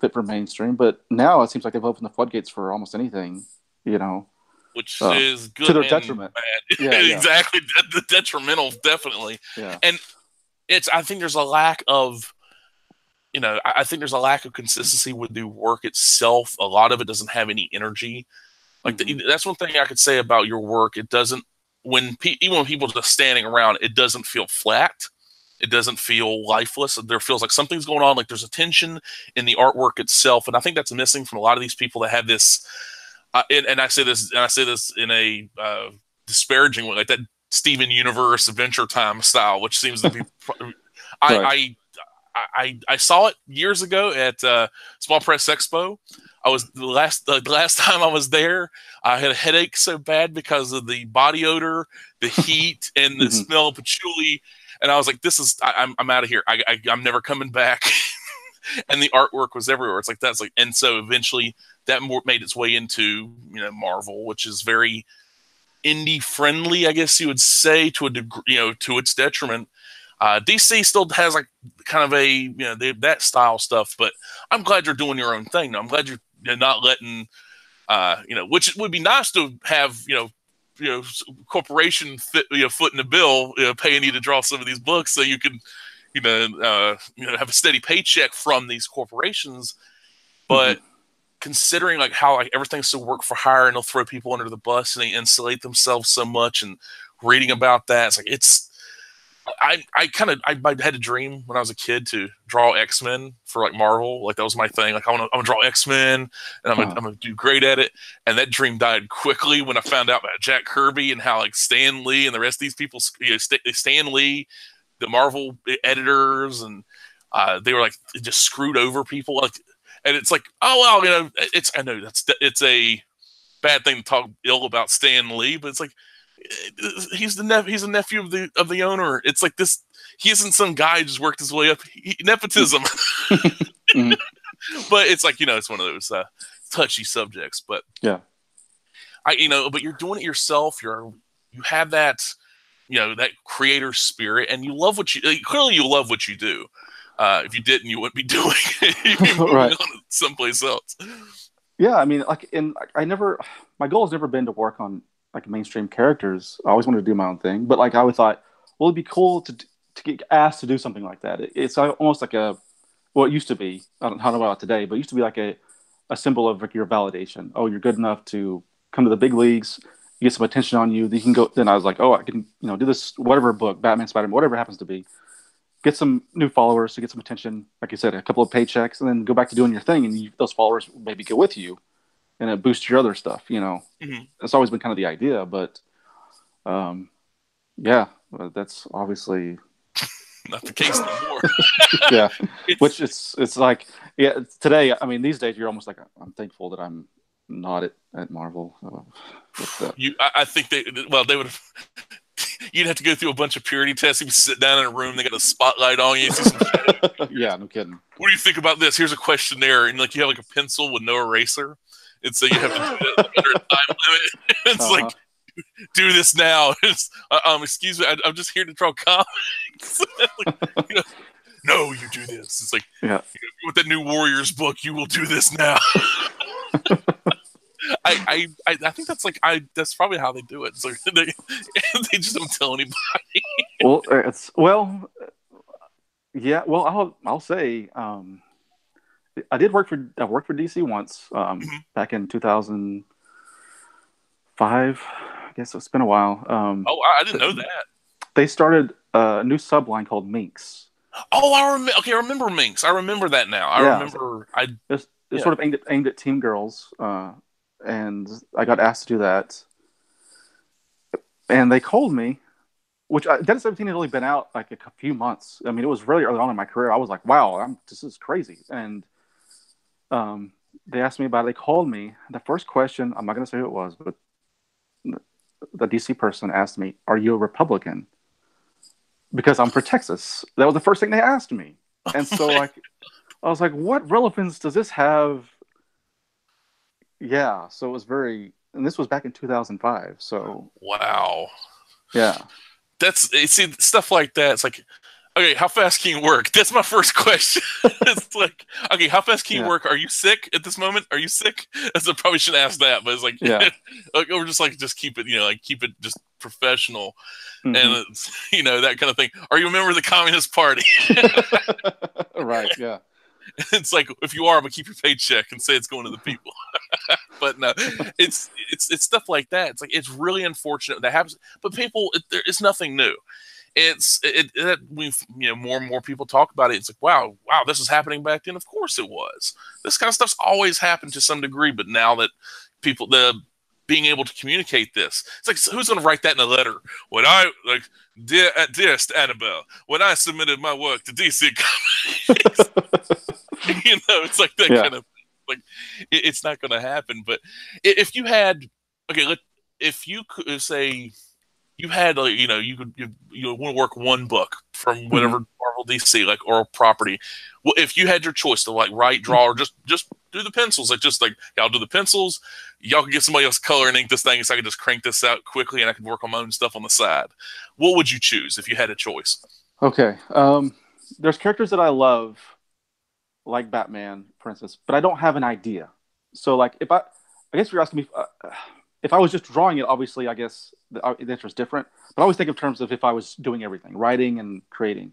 fit for mainstream. But now it seems like they've opened the floodgates for almost anything, you know, Which uh, is to good their and detriment. bad. Yeah, yeah, Exactly. The detrimental, definitely. yeah. And I think there's a lack of, I think there's a lack of consistency with the work itself. A lot of it doesn't have any energy. Like Mm-hmm. that's one thing I could say about your work. It doesn't, even when people are just standing around, it doesn't feel flat. It doesn't feel lifeless. There feels like something's going on. Like there's a tension in the artwork itself, and I think that's missing from a lot of these people that have this. And I say this in a disparaging way, like that Steven Universe Adventure Time style, which seems to be. Right. I saw it years ago at Small Press Expo. I was the last time I was there. I had a headache so bad because of the body odor, the heat, and the Mm-hmm. smell of patchouli. And I was like, "This is I'm out of here. I'm never coming back." And the artwork was everywhere. It's like that's like, and so eventually that made its way into Marvel, which is very indie friendly, I guess you would say, to a degree, to its detriment. DC still has like kind of a that style stuff, but I'm glad you're doing your own thing. I'm glad you're not letting which would be nice to have corporation foot in the bill, paying you to draw some of these books so you can have a steady paycheck from these corporations. Mm-hmm. But considering like how like everything's so work for hire and they'll throw people under the bus and they insulate themselves so much, and reading about that, it's like I had a dream when I was a kid to draw X-Men for like Marvel. Like that was my thing. Like I'm gonna draw X-Men and I'm gonna do great at it. And that dream died quickly when I found out about Jack Kirby and how like Stan Lee and the rest of these people, Stan Lee, the Marvel editors, and they were like just screwed over people. Like, and it's like, oh well, I know it's a bad thing to talk ill about Stan Lee, but it's like he's a nephew of the owner. It's like this. He isn't some guy who just worked his way up. Nepotism. Mm-hmm. But it's like it's one of those touchy subjects. But Yeah. but you're doing it yourself. You have that that creator spirit, and you love what you clearly you love what you do. If you didn't, you wouldn't be doing it. You'd be moving Right. on to someplace else. Yeah, I mean, my goal has never been to work on like mainstream characters. I always wanted to do my own thing, but like I always thought, well, it'd be cool to get asked to do something like that. It's almost like it used to be. I don't know about today, but it used to be like a symbol of like your validation. Oh, you're good enough to come to the big leagues. You get some attention on you. Then you can go. Then I was like, oh, I can do this whatever book, Batman, Spider-Man, whatever it happens to be. Get some new followers to get some attention, like you said, a couple of paychecks, and then go back to doing your thing, and those followers maybe go with you, and it boosts your other stuff. Mm-hmm. That's always been kind of the idea, but yeah, that's obviously Not the case anymore. yeah. Which it's like today. I mean, these days you're almost like I'm thankful that I'm not at Marvel. I think they would have. You'd have to go through a bunch of purity tests. You'd sit down in a room. They got a spotlight on you. See some yeah, no kidding. What do you think about this? Here's a questionnaire, and like you have like a pencil with no eraser, and so you have to do it under a time limit. It's like, do this now. Excuse me, I'm just here to draw comics. Like, no, you do this. It's like, with the new Warriors book, you will do this now. I think that's like that's probably how they do it. So they just don't tell anybody. Yeah. Well, I'll say I worked for DC once back in 2005. I guess it's been a while. I didn't know that. They started a new subline called Minx. Oh, I remember. Okay, I remember Minx. I remember that now. I remember. It's sort of aimed at teen girls, and I got asked to do that. And they called me, which Dennis 17 had only been out like a few months. I mean, it was really early on in my career. I was like, wow, this is crazy. And they asked me about it. They called me. The first question, I'm not going to say who it was, but the DC person asked me, "Are you a Republican?" because I'm for Texas. That was the first thing they asked me. And so like I was like, what relevance does this have? Yeah, so it was very, and this was back in 2005. So Wow. yeah, See, stuff like that. It's like, okay, how fast can you work? That's my first question. It's like, okay, how fast can you yeah, work? Are you sick at this moment? Are you sick? So I probably shouldn't ask that, but it's like, yeah. or just like, just keep it, like keep it just professional, Hmm. and it's, that kind of thing. Are you a member of the Communist Party? Right. Yeah. It's like, if you are, I'm gonna keep your paycheck and say it's going to the people. But no, it's stuff like that. It's like, it's really unfortunate that happens, but people, it's nothing new. We've, more and more people talk about it. It's like, wow, this was happening back then. Of course it was. This kind of stuff's always happened to some degree, but now that the being able to communicate this, it's like, who's going to write that in a letter? When I like, dearest Annabelle, when I submitted my work to DC Comics, it's like that Yeah. kind of, like, it's not going to happen. But if you had, okay, if you could say, you had, like, you want to work one book from Hmm. whatever Marvel, DC, like, or property. Well, if you had your choice to, like, write, draw, or just do the pencils, like y'all do the pencils, y'all can get somebody else to color and ink this thing, so I can just crank this out quickly and I can work on my own stuff on the side. What would you choose if you had a choice? Okay. There's characters that I love, like Batman, for instance, but I don't have an idea. So like I guess you're asking me if I was just drawing it. Obviously, I guess the answer is different. But I always think in terms of if I was doing everything, writing and creating.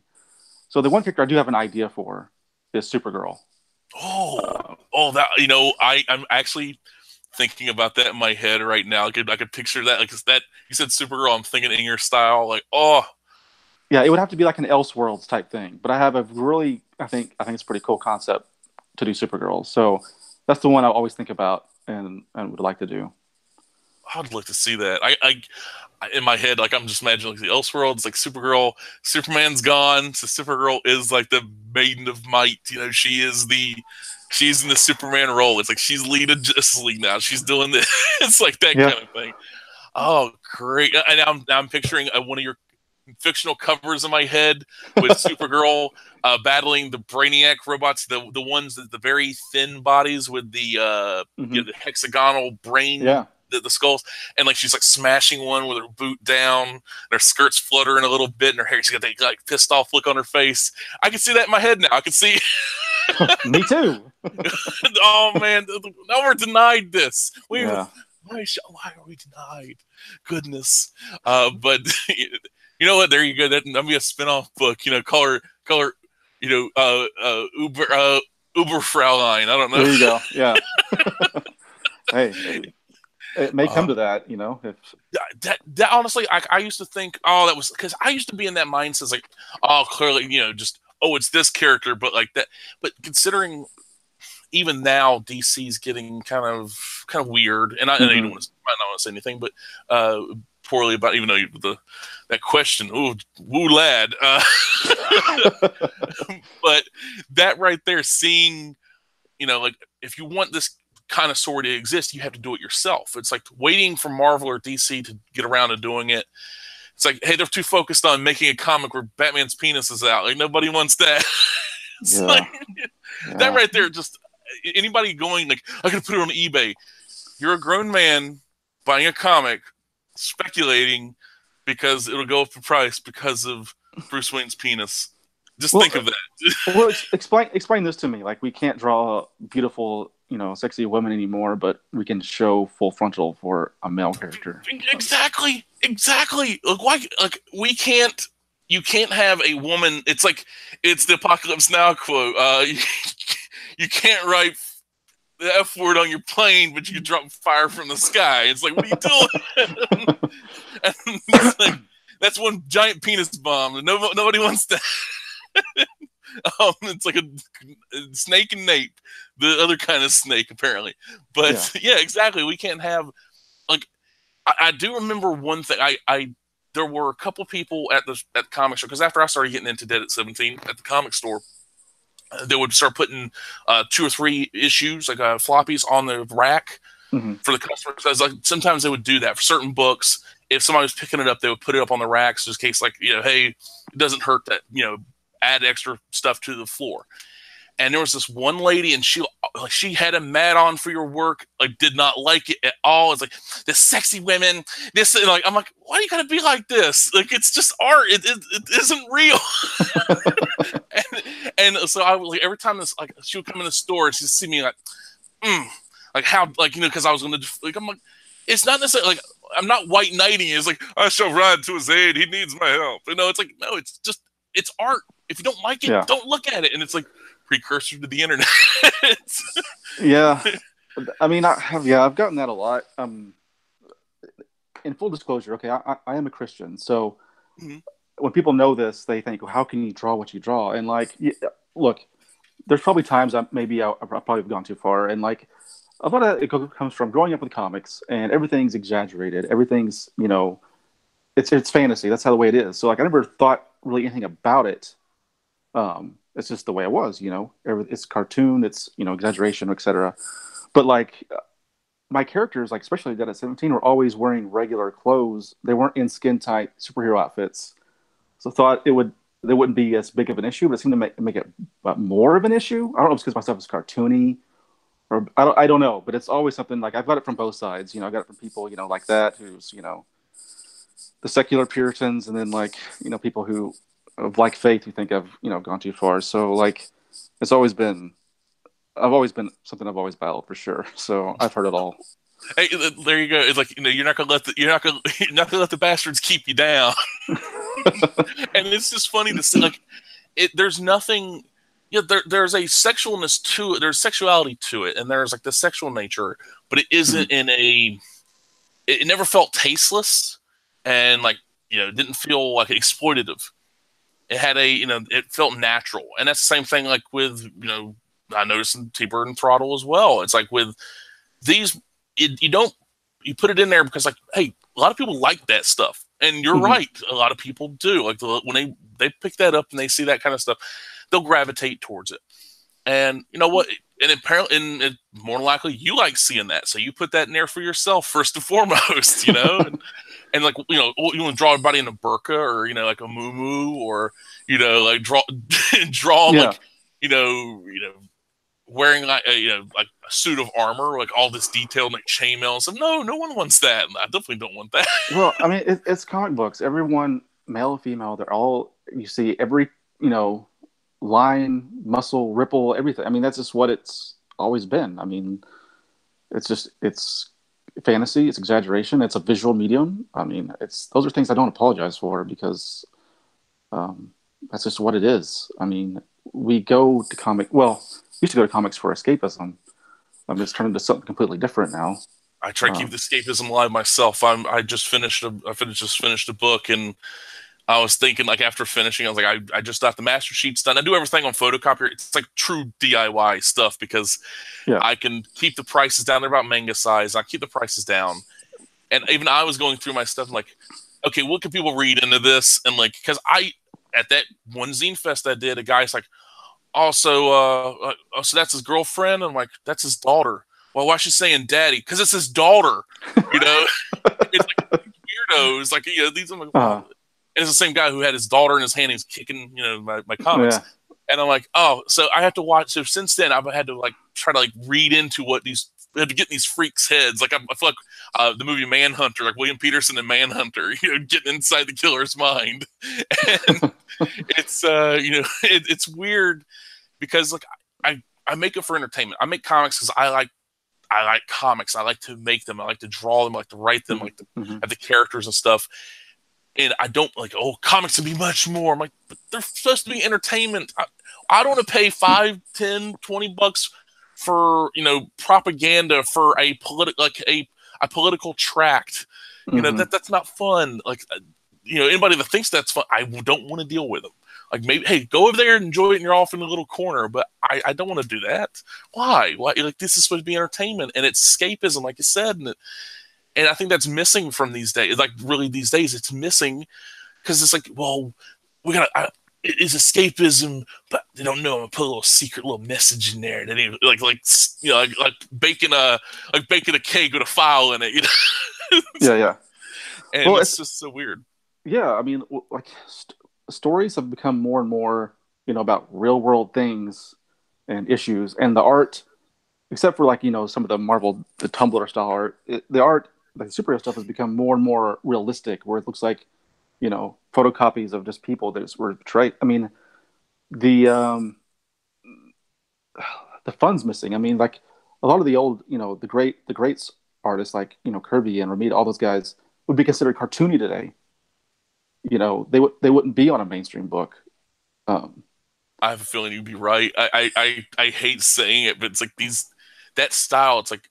So the one character I do have an idea for is Supergirl. Oh, Uh, oh, that, I'm actually thinking about that in my head right now. I could picture that, like, that you said Supergirl. I'm thinking in your style, like, oh, yeah, it would have to be like an Elseworlds type thing. But I have a really, I think it's a pretty cool concept to do Supergirl. So that's the one I always think about and would like to do. I'd like to see that. In my head, like, I'm just imagining, like, the Elseworlds, like, Supergirl, Superman's gone, so Supergirl is like the maiden of might. She's in the Superman role. It's like she's leading Justice League now. She's doing this. It's like that Yeah. kind of thing. Oh, great! And I'm picturing one of your fictional covers in my head with Supergirl battling the Brainiac robots, the ones that the very thin bodies with Hmm. the hexagonal brain, Yeah. the skulls, and like she's like smashing one with her boot down, and her skirt's fluttering a little bit, and her hair, she's got that like pissed off look on her face. I can see that in my head now. I can see. Me too. Oh man, now we're denied this. Yeah. Why are we denied? Goodness. But you know what? There you go. That'll be a spin-off book. Color. Uber Fraulein. I don't know. There you go. Yeah. Hey, it may come Uh, to that, if that honestly, I used to think, oh, that was because I used to be in that mindset, it's like, oh, clearly, just, oh, it's this character, but like that. But considering even now DC's getting kind of weird, and I know you hmm don't might not want to say anything, but poorly about, even though that question, ooh, woo lad, but that right there, seeing, like, if you want this kind of story to exist, you have to do it yourself. It's like waiting for Marvel or DC to get around to doing it. It's like, hey, they're too focused on making a comic where Batman's penis is out. Like, nobody wants that. It's yeah, like, that yeah. right there, just anybody going like, I can put it on eBay. You're a grown man buying a comic, speculating because it'll go up in price because of Bruce Wayne's penis. Just Well, think of that. well, explain this to me. Like, we can't draw beautiful, sexy women anymore, but we can show full frontal for a male character. Exactly. Like, why? Like, we can't. You can't have a woman. It's like, it's the Apocalypse Now quote. You can't write the F word on your plane, but you can drop fire from the sky. It's like, what are you doing? And it's like, that's one giant penis bomb. Nobody wants that. It's like a snake and nape, the other kind of snake, apparently. Yeah. But yeah, exactly. We can't have, like, I do remember one thing. I There were a couple people at the comic store, because after I started getting into Dead at 17 at the comic store, they would start putting 2 or 3 issues, like floppies, on the rack Hmm. for the customers. I was like, sometimes they would do that for certain books. If somebody was picking it up, they would put it up on the racks just in case, like, hey, it doesn't hurt that, add extra stuff to the floor. And there was this one lady, and she had a mat on for your work, like did not like it at all. It's like, the sexy women, this, and like, I'm like, why do you gotta be like this? Like, it's just art. It isn't real. and so I was like, every time this, like, she would come in the store and she'd see me like, like how, like, because I was gonna, like, I'm like, it's not necessarily like I'm not white knighting. It's like, I shall ride to his aid. He needs my help. It's like, no, it's just, it's art. If you don't like it, don't look at it. And it's like precursor to the internet. Yeah. I mean, I've gotten that a lot. In full disclosure, okay, I am a Christian. So when people know this, they think, well, how can you draw what you draw? And like, look, there's probably times I've probably gone too far. And like, a lot of it comes from growing up with comics, and everything's exaggerated. Everything's, it's fantasy. That's how the way it is. So like, I never thought really anything about it. It's just the way it was, it's cartoon, it's, exaggeration, etc. But like, my characters, like especially Dead at 17, were always wearing regular clothes. They weren't in skin tight superhero outfits. So I thought there wouldn't be as big of an issue, but it seemed to make it more of an issue. I don't know if it's because my stuff is cartoony, or I don't know, but it's always something like, I've got it from both sides. I got it from people, like that, who's, the secular Puritans, and then like, people who of like faith who think I've, gone too far. So like, I've always been something I've always battled for sure. So I've heard it all. Hey, there you go. It's like, you're not gonna let the bastards keep you down. And it's just funny to see, like, there's nothing. There's a sexualness to it. There's sexuality to it, and there's like the sexual nature, but it isn't in a. It never felt tasteless, and like, didn't feel like exploitative. It had it felt natural, and that's the same thing like with, I noticed in T-Bird Throttle as well. It's like with these, you put it in there because like, hey, a lot of people like that stuff, and you're right, a lot of people do. Like when they pick that up and they see that kind of stuff, they'll gravitate towards it. And you know what? And apparently, more than likely, you like seeing that, so you put that in there for yourself first and foremost, And like, you want to draw everybody in a burqa, or like a muumuu, or like draw like wearing like like a suit of armor, like all this detailed like chainmail and stuff. No one wants that. I definitely don't want that. Well, I mean, it's comic books. Everyone, male or female, they're all, you see every line, muscle, ripple, everything. I mean, that's just what it's always been. I mean, it's fantasy, it's exaggeration, it's a visual medium. I mean, those are things I don't apologize for, because that's just what it is. I mean, we go to used to go to comics for escapism. I'm just turning to something completely different now. I try to keep the escapism alive myself. I just finished a book, and I was thinking, like, after finishing, I was like, I just got the master sheets done. I do everything on photocopier. It's like true DIY stuff, because I can keep the prices down. They're about manga size. I keep the prices down. And even I was going through my stuff, and like, okay, what can people read into this? And like, because at that one zine fest I did, a guy's like, so that's his girlfriend? I'm like, that's his daughter. Well, why is she saying daddy? Because it's his daughter. It's like weirdos. Like, these are like, and it's the same guy who had his daughter in his hand. He's kicking, my comics. Yeah. And I'm like, oh, so I have to watch. So since then, I've had to like try to like read into what I had to get in these freaks' heads. Like, I feel like the movie Manhunter, like William Peterson in Manhunter, getting inside the killer's mind. And it's it's weird, because like I make it for entertainment. I make comics because I like comics. I like to make them. I like to draw them. I like to write them. I like to have the characters and stuff. And I don't like, comics can be much more. I'm like, but they're supposed to be entertainment. I don't want to pay $5, $10, $20 for, propaganda for a political tract. That's not fun. Like, anybody that thinks that's fun, I don't want to deal with them. Like, maybe, hey, go over there and enjoy it, and you're off in a little corner. But I don't want to do that. Why? Like, this is supposed to be entertainment, and it's escapism, like you said. And I think that's missing from these days. Like, really, these days, it's missing, because it's like, well, it is escapism, but they don't know. I'm gonna put a little secret, little message in there. And like baking a cake with a file in it. Yeah. And it's just so weird. Yeah, I mean, like, stories have become more and more, about real world things and issues, and the art, except for like some of the Marvel, the Tumblr style art, the art, like the superhero stuff, has become more and more realistic, where it looks like photocopies of just people that were portrayed. I mean, the the fun's missing. I mean, like a lot of the old, the greats artists like Kirby and Ramita, all those guys would be considered cartoony today. They wouldn't be on a mainstream book. I have a feeling you'd be right. I hate saying it, but it's like that style. It's like,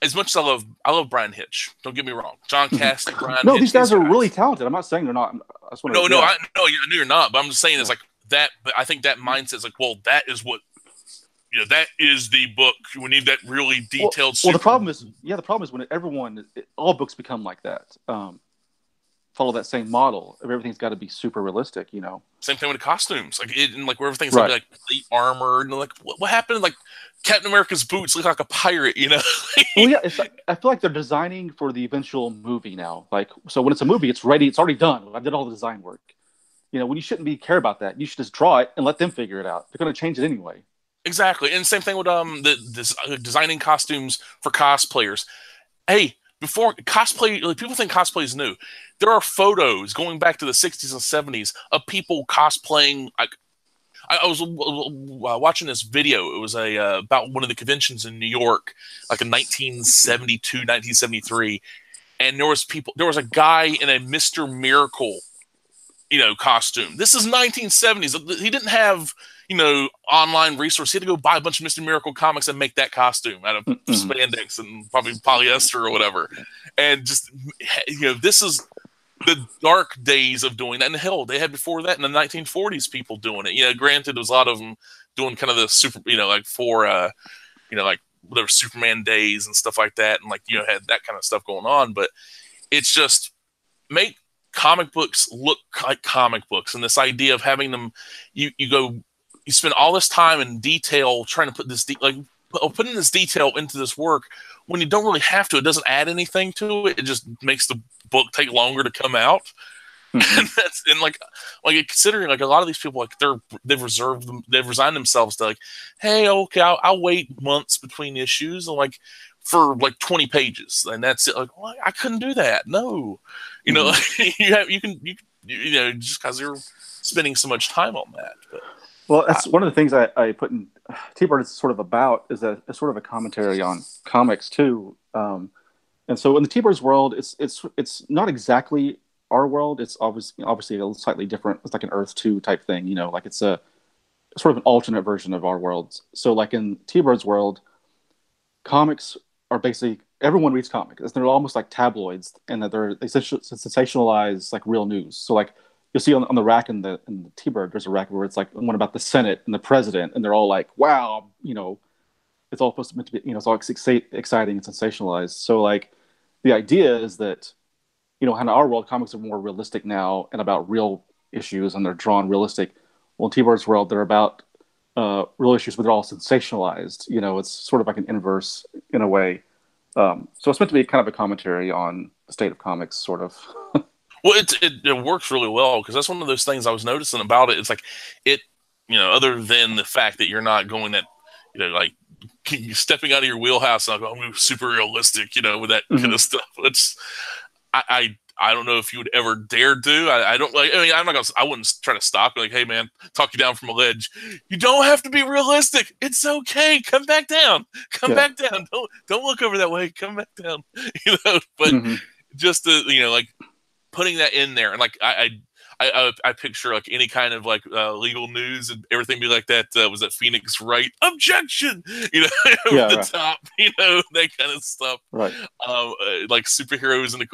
as much as I love Brian Hitch. Don't get me wrong, John Cassidy, Brian. No, Hitch, these guys are really talented. I'm not saying they're not. I just want to. No, I know you're not. But I'm just saying it's like that. But I think that mindset is like, well, that is what that is the book. We need that really detailed. Well, the problem is when all books become like that. Follow that same model of everything's got to be super realistic. Same thing with the costumes, where everything's gonna be like plate armor, and like what happened? Like Captain America's boots look like a pirate, Well, yeah, I feel like they're designing for the eventual movie now. Like, so when it's a movie, it's ready, it's already done. I did all the design work. When you shouldn't care about that, you should just draw it and let them figure it out. They're going to change it anyway. Exactly, and same thing with designing costumes for cosplayers. Hey, before cosplay, people think cosplay is new. There are photos going back to the 60s and 70s of people cosplaying. Like, I was watching this video. It was about one of the conventions in New York, like in 1972, 1973, and there was a guy in a Mr. Miracle, costume. This is 1970s. He didn't have online resource. He had to go buy a bunch of Mr. Miracle comics and make that costume out of spandex and probably polyester or whatever. And just, this is the dark days of doing that. And hell, they had before that in the 1940s people doing it. Granted, there was a lot of them doing kind of the super, like whatever Superman days and stuff like that. And had that kind of stuff going on. But it's just make comic books look like comic books. And this idea of having them, you spend all this time in detail trying to put this putting this detail into this work when you don't really have to. It doesn't add anything to it. It just makes the book take longer to come out. Mm-hmm. And considering a lot of these people, they've resigned themselves to hey, okay, I'll wait months between issues and for 20 pages and that's it. Well, I couldn't do that. No, mm-hmm. you can just because you're spending so much time on that. But, well, that's one of the things I put in T-Bird is sort of about is a sort of a commentary on comics too. And so in the T-Bird's world, it's not exactly our world. It's obviously a little slightly different. It's like an Earth 2 type thing, it's a sort of an alternate version of our world. So in T-Bird's world, comics are basically everyone reads comics. They're almost like tabloids, and that they sensationalize real news. So you'll see on the rack in the T-Bird, there's a rack where it's one about the Senate and the president, and they're all like, wow, it's all meant to be, it's all exciting and sensationalized. So the idea is that, in our world, comics are more realistic now and about real issues, and they're drawn realistic. Well, in T-Bird's world, they're about real issues, but they're all sensationalized. It's sort of like an inverse in a way. So it's meant to be kind of a commentary on the state of comics, sort of. Well, it works really well because that's one of those things I was noticing about it. It's other than the fact that you're not going that, stepping out of your wheelhouse and I'm super realistic, with that kind of stuff. I don't know if you would ever dare do. I don't I'm not gonna. I wouldn't try to stop. Hey man, talk you down from a ledge. You don't have to be realistic. It's okay. Come back down. Come back down. Don't look over that way. Come back down. But just to putting that in there, and I picture any kind of legal news and everything be like that. Was that Phoenix Wright objection? Over the top, that kind of stuff. Right. Superheroes and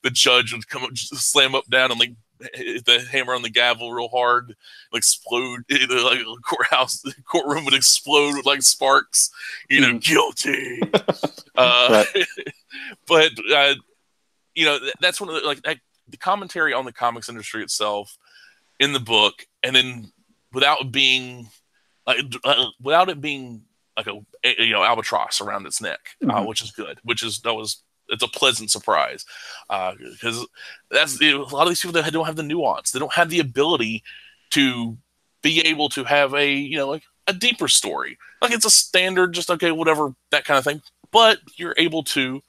the judge would come up, just slam up down and hit the hammer on the gavel real hard, explode. The courtroom would explode with sparks. Guilty. But that's one of the commentary on the comics industry itself in the book, and then without it being like a albatross around its neck, which is good. That was it's a pleasant surprise, because that's a lot of these people that don't have the nuance. They don't have the ability to be able to have like a deeper story. Like it's a standard, just okay, whatever, that kind of thing. But you're able to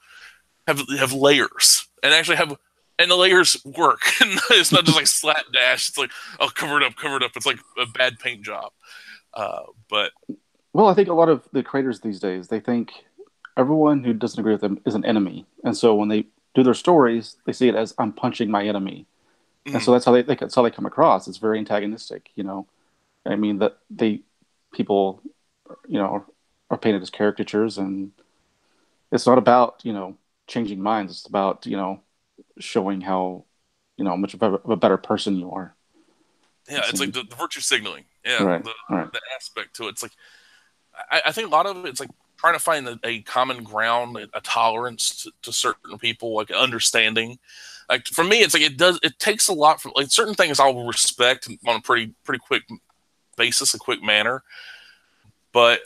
have layers and actually have, and the layers work. It's not just like slapdash. It's like, oh, cover it up. It's like a bad paint job. But well, I think a lot of the creators these days, they think everyone who doesn't agree with them is an enemy, and so when they do their stories, they see it as I'm punching my enemy, and so that's how that's how they come across. It's very antagonistic, I mean that people, are painted as caricatures, and it's not about changing minds. It's about showing how much of a better person you are. Yeah, it's like the virtue signaling. Yeah, right. The aspect to it. It's like I think a lot of it's like trying to find a common ground, a tolerance to certain people, like understanding. Like for me, it's like it takes a lot from like certain things I will respect on a pretty quick basis, a quick manner, but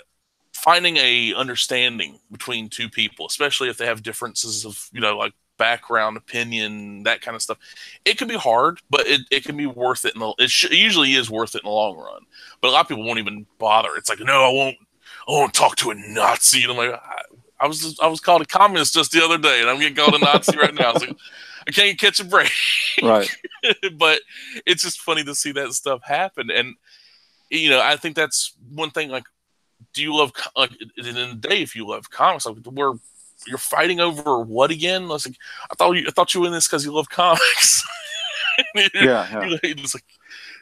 finding a understanding between two people, especially if they have differences of like background, opinion, that kind of stuff, it can be hard, but it can be worth it. It usually is worth it in the long run. But a lot of people won't even bother. It's like, no, I won't talk to a Nazi. And I'm like, I was called a communist just the other day, and I'm getting called a Nazi right now. I was like, I can't catch a break. Right. But it's just funny to see that stuff happen. And I think that's one thing. Like, do you love, like, in the day, if you love comics, like, where you're fighting over what again? I was like, I thought you were in this because you love comics. Yeah. It's like,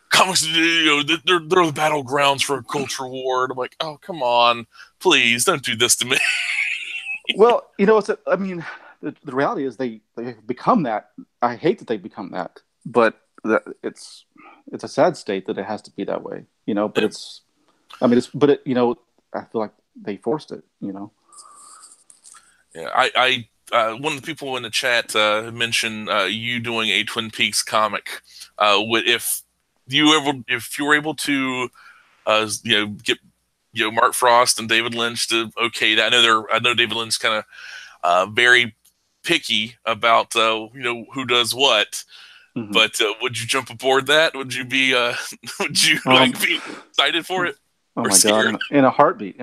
comics, they're the battlegrounds for a culture war. And I'm like, oh, come on, please don't do this to me. Well, the reality is they become that. I hate that they become that, but it's a sad state that it has to be that way, but yeah. I feel like they forced it, Yeah, I one of the people in the chat mentioned you doing a Twin Peaks comic. If you were able to, get Mark Frost and David Lynch to okay that. I know David Lynch kind of very picky about who does what. Mm-hmm. But would you jump aboard that? Would you be be excited for it? Oh my God! In a heartbeat.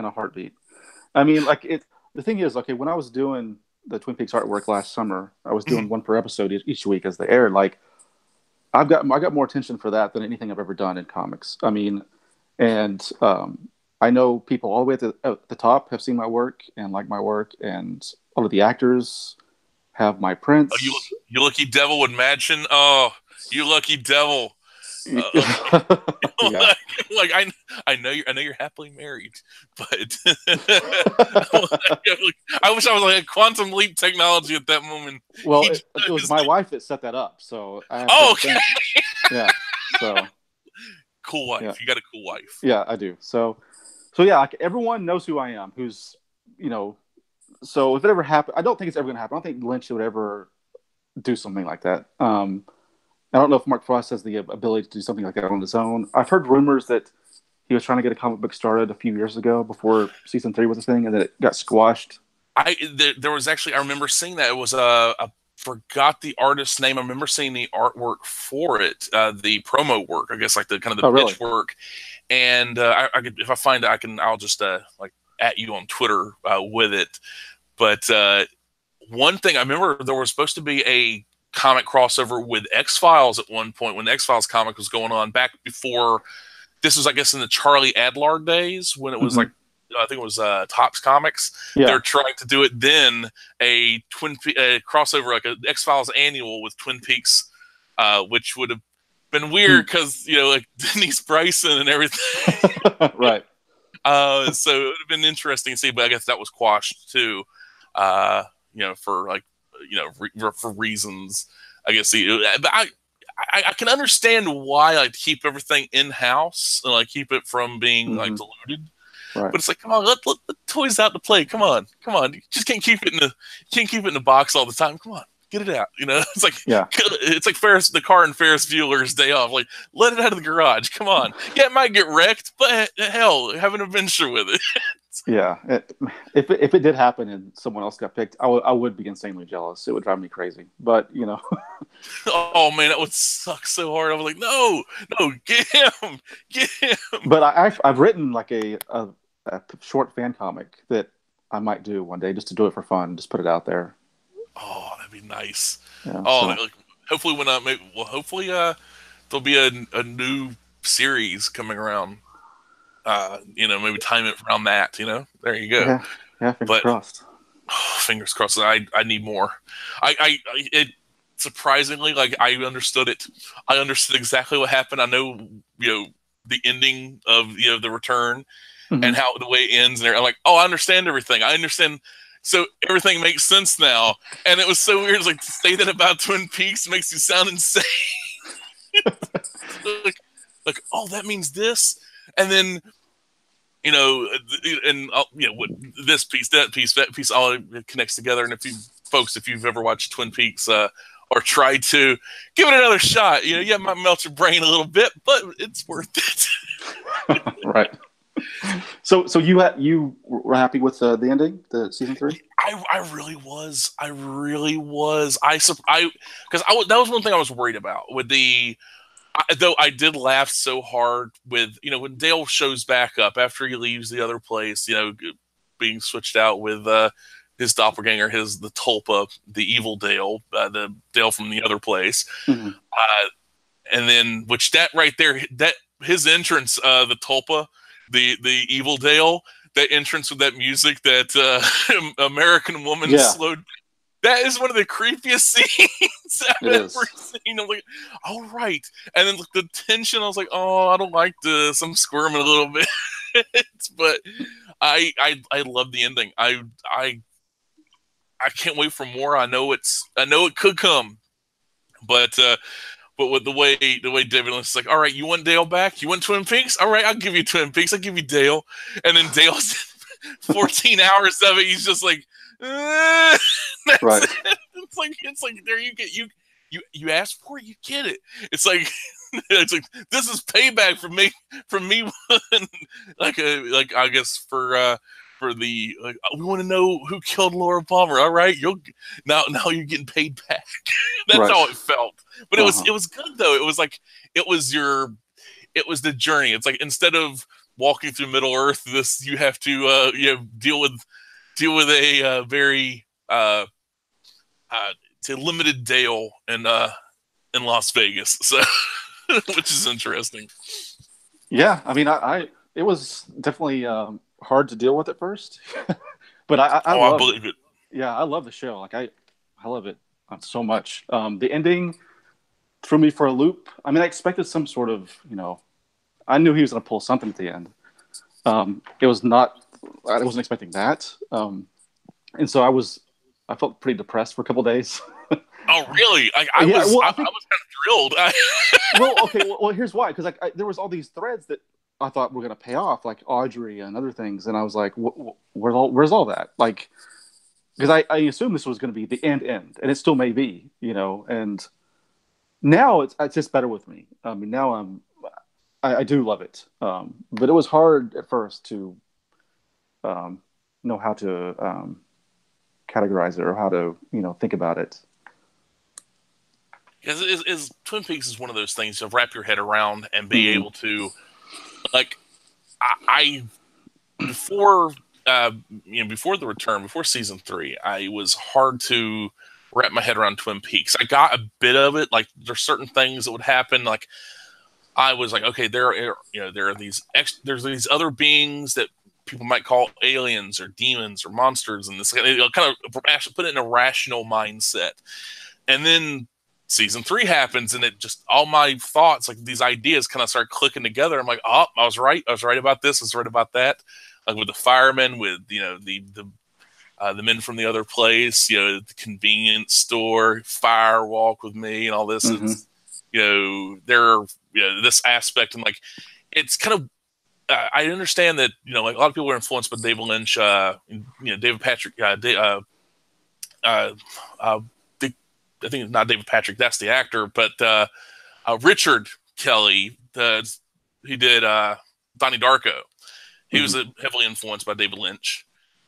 I mean, the thing is, okay, when I was doing the Twin Peaks artwork last summer, I was doing one per episode each week as they aired. Like, I got more attention for that than anything I've ever done in comics. I mean, and I know people all the way at the top have seen my work and like my work, and all of the actors have my prints. Oh, you lucky devil would imagine. Oh, you lucky devil. Yeah. like I know you're happily married, but I wish I was like a quantum leap technology at that moment. Well, it was my wife that set that up, so okay. Yeah, so cool wife. Yeah. You got a cool wife. Yeah, I do. So yeah, like, everyone knows who I am. Who's So if it ever happened, I don't think it's ever going to happen. I don't think Lynch would ever do something like that. I don't know if Mark Frost has the ability to do something like that on his own. I've heard rumors that he was trying to get a comic book started a few years ago before season 3 was a thing, and then it got squashed. There was actually, I remember seeing that. It was I forgot the artist's name. I remember seeing the artwork for it, the promo work, I guess, like the kind of the pitch work. And I could, if I find it, I'll just like at you on Twitter with it. But one thing I remember, there was supposed to be a comic crossover with X-Files at one point when the X-Files comic was going on back before. This was, I guess, in the Charlie Adlard days when it was like, I think it was Topps Comics. Yeah. They're trying to do it then, a crossover, like an X-Files annual with Twin Peaks, which would have been weird because, like Denise Bryson and everything. Right. So it would have been interesting to see, but I guess that was quashed too, for like, for reasons, I guess. But I can understand why I'd keep everything in house and like keep it from being like diluted. Right. But it's like, come on, let the toys out to play. Come on. You just can't keep it in the box all the time. Come on, get it out. It's like, it's like the car in Ferris Bueller's Day Off. Like, let it out of the garage. Come on. Yeah, it might get wrecked, but hell, have an adventure with it. Yeah, if it did happen and someone else got picked, I would be insanely jealous. It would drive me crazy. But Oh man, that would suck so hard. I was like, no, no, get him, get him. but I've written like a short fan comic that I might do one day just to do it for fun, just put it out there. Oh, that'd be nice. Yeah, Oh, so like, hopefully when maybe, well, hopefully there'll be a new series coming around. Maybe time it around that. There you go. yeah, yeah, fingers But crossed. oh, fingers crossed. I need more. It surprisingly, like, I understood it. I understood exactly what happened. I know the ending of the return and Hmm. how the way it ends, and I'm like, oh, I understand everything. I understand. So everything makes sense now. And it was so weird. It's like, to say that about Twin Peaks makes you sound insane. Oh, that means this, and then you know, and what, this piece, that piece, all it connects together. And if you've ever watched Twin Peaks, or tried to give it another shot, it might melt your brain a little bit, but it's worth it. Right. So you were happy with the ending, the season 3? I really was. I really was. Because that was one thing I was worried about with though I did laugh so hard with when Dale shows back up after he leaves the other place, being switched out with his doppelganger, the Tulpa, the evil Dale, the Dale from the other place, Hmm. and then which that right there, that his entrance, the Tulpa, the evil Dale, that entrance with that music, that American Woman Yeah, slowed. That is one of the creepiest scenes I've it ever is. seen. I'm like, all right. And then the tension, I was like, oh, I don't like this. I'm squirming a little bit. But I love the ending. I can't wait for more. I know it could come. But with the way David Lynch is like, all right, you want Dale back? You want Twin Peaks? All right, I'll give you Twin Peaks. I'll give you Dale. And then Dale's 14 hours of it, he's just like, that's Right. it. It's like there you asked for it, you get it. It's like it's like this is payback for me like I guess for the we want to know who killed Laura Palmer. All right, now you're getting paid back. That's Right. how it felt. But it was Uh-huh. it was good though. It was like it was the journey. It's like instead of walking through Middle Earth, you have to deal with a very it's a limited Dale in Las Vegas, so which is interesting. Yeah, I mean, it was definitely hard to deal with at first, but I Oh, I loved it. believe it. Yeah, I love the show. Like I love it so much. The ending threw me for a loop. I mean, I expected some sort of, I knew he was going to pull something at the end. It was not. I wasn't expecting that, and so I felt pretty depressed for a couple days. Oh, really? I Yeah, was well, I, I I think. was kind of thrilled. Well, okay. Well, here's why. Because there was all these threads that I thought were going to pay off, like Audrey and other things, and I was like, where's all that? Like, because I assumed this was going to be the end, and it still may be, And now it's just better with me. I mean, now I do love it, but it was hard at first to know how to categorize it or how to think about it. Is Twin Peaks is one of those things to wrap your head around and be Hmm. able to like I before before the return, before season 3, I was hard to wrap my head around Twin Peaks. I got a bit of it. Like there's certain things that would happen. Like I was like, okay, there are there's these other beings that people might call aliens or demons or monsters, and this kind of actually put it in a rational mindset. And then season 3 happens, and it just all my thoughts, like these ideas, kind of start clicking together. I'm like, oh, I was right. I was right about this. I was right about that. Like with the firemen, with the men from the other place, the convenience store, fire walk with me, and all this. Hmm. It's there, this aspect, and like it's kind of. I understand that like a lot of people are influenced by David Lynch, David Patrick, uh, uh, I think it's not David Patrick, that's the actor, but Richard Kelly, he did Donnie Darko. He was heavily influenced by David Lynch,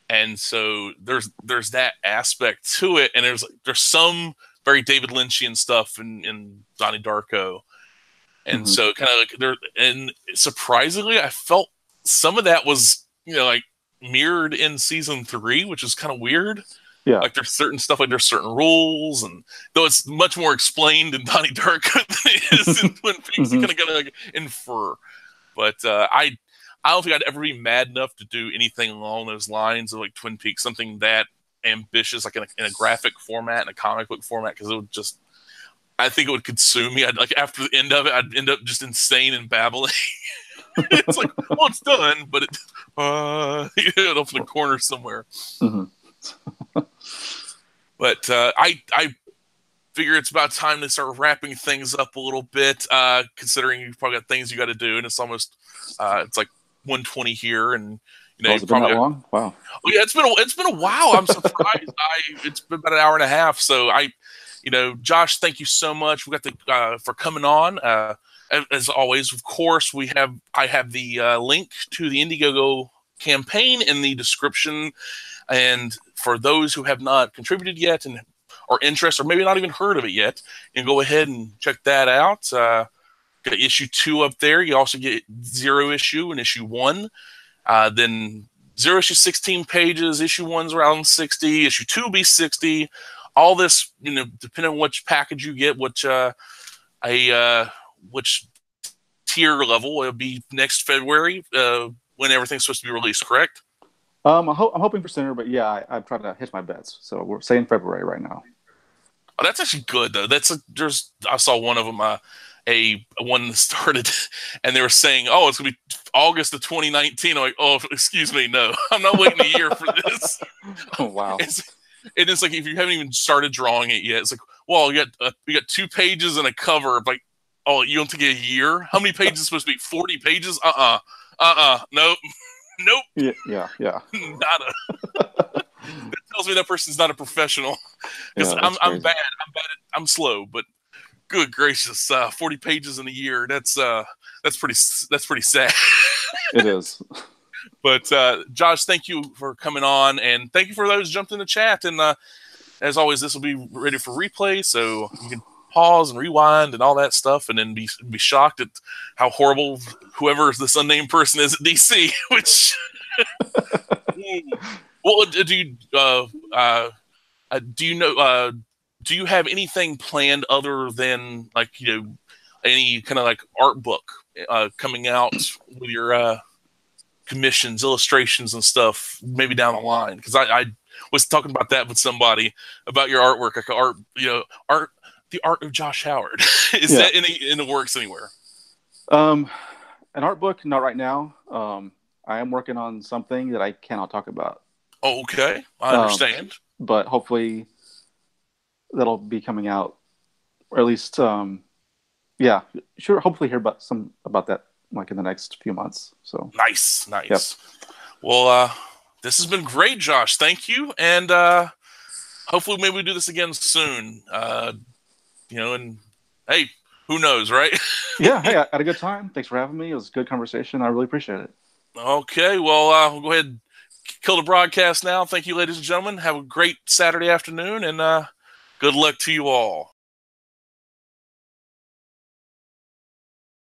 and so there's that aspect to it, and there's some very David Lynchian stuff in Donnie Darko, and so kind of like there. And surprisingly, I felt some of that was like mirrored in season 3, which is kind of weird. Yeah, like there's certain stuff, like there's certain rules, and though it's much more explained in Donnie Darko than it is in Twin Peaks, you kind of gotta like infer. But I don't think I'd ever be mad enough to do anything along those lines of like Twin Peaks, something that ambitious, like in a graphic format, in a comic book format, because it would just, I think it would consume me. I'd like after the end of it, I'd end up just insane and babbling. It's like, well, it's done, but it off in the corner somewhere. But I figure it's about time to start wrapping things up a little bit, considering you've probably got things you got to do, and it's almost it's like 1:20 here, and has it been that long? Wow. Oh yeah, it's been a while. I'm surprised. It's been about an hour and a half. So Josh, thank you so much. We got for coming on. As always, of course, I have the link to the Indiegogo campaign in the description. And for those who have not contributed yet and are interested, or maybe not even heard of it yet, you can go ahead and check that out. Got issue 2 up there. You also get 0 issue and issue 1. Then 0 issue 16 pages. Issue 1's around 60. Issue 2 will be 60. All this, depending on which package you get, which tier level, it'll be next February when everything's supposed to be released. Correct? I'm hoping for sooner, but yeah, I'm trying to hit my bets. So we're saying February right now. Oh, that's actually good though. I saw one of them, one that started, and they were saying, "Oh, it's gonna be August of 2019." I'm like, "Oh, excuse me, no, I'm not waiting a year for this." Oh wow! It's like if you haven't even started drawing it yet, it's like, well, you got 2 pages and a cover. Like, oh, you don't think a year? How many pages is supposed to be? 40 pages? Nope. Nope. Yeah. Nada. That tells me that person's not a professional. Because I'm bad. I'm slow. But good gracious, 40 pages in a year. That's pretty sad. It is. But Josh, thank you for coming on, and thank you for those who jumped in the chat. And as always, this will be ready for replay, so you can pause and rewind and all that stuff, and then be shocked at how horrible whoever this unnamed person is at DC. Which, well, do you have anything planned other than any kind of like art book coming out with your commissions, illustrations, and stuff maybe down the line? Because I was talking about that with somebody about your artwork, like the art of Josh Howard. Is that in the works anywhere? An art book, not right now. I am working on something that I cannot talk about. Oh, okay, I understand. But hopefully that'll be coming out, or at least, sure. Hopefully hear about that like in the next few months. So nice. Yep. Well, this has been great, Josh. Thank you, and hopefully maybe we do this again soon. And hey, who knows, right? Yeah, hey, I had a good time. Thanks for having me. It was a good conversation. I really appreciate it. Okay, well, we'll go ahead and kill the broadcast now. Thank you, ladies and gentlemen. Have a great Saturday afternoon, and good luck to you all.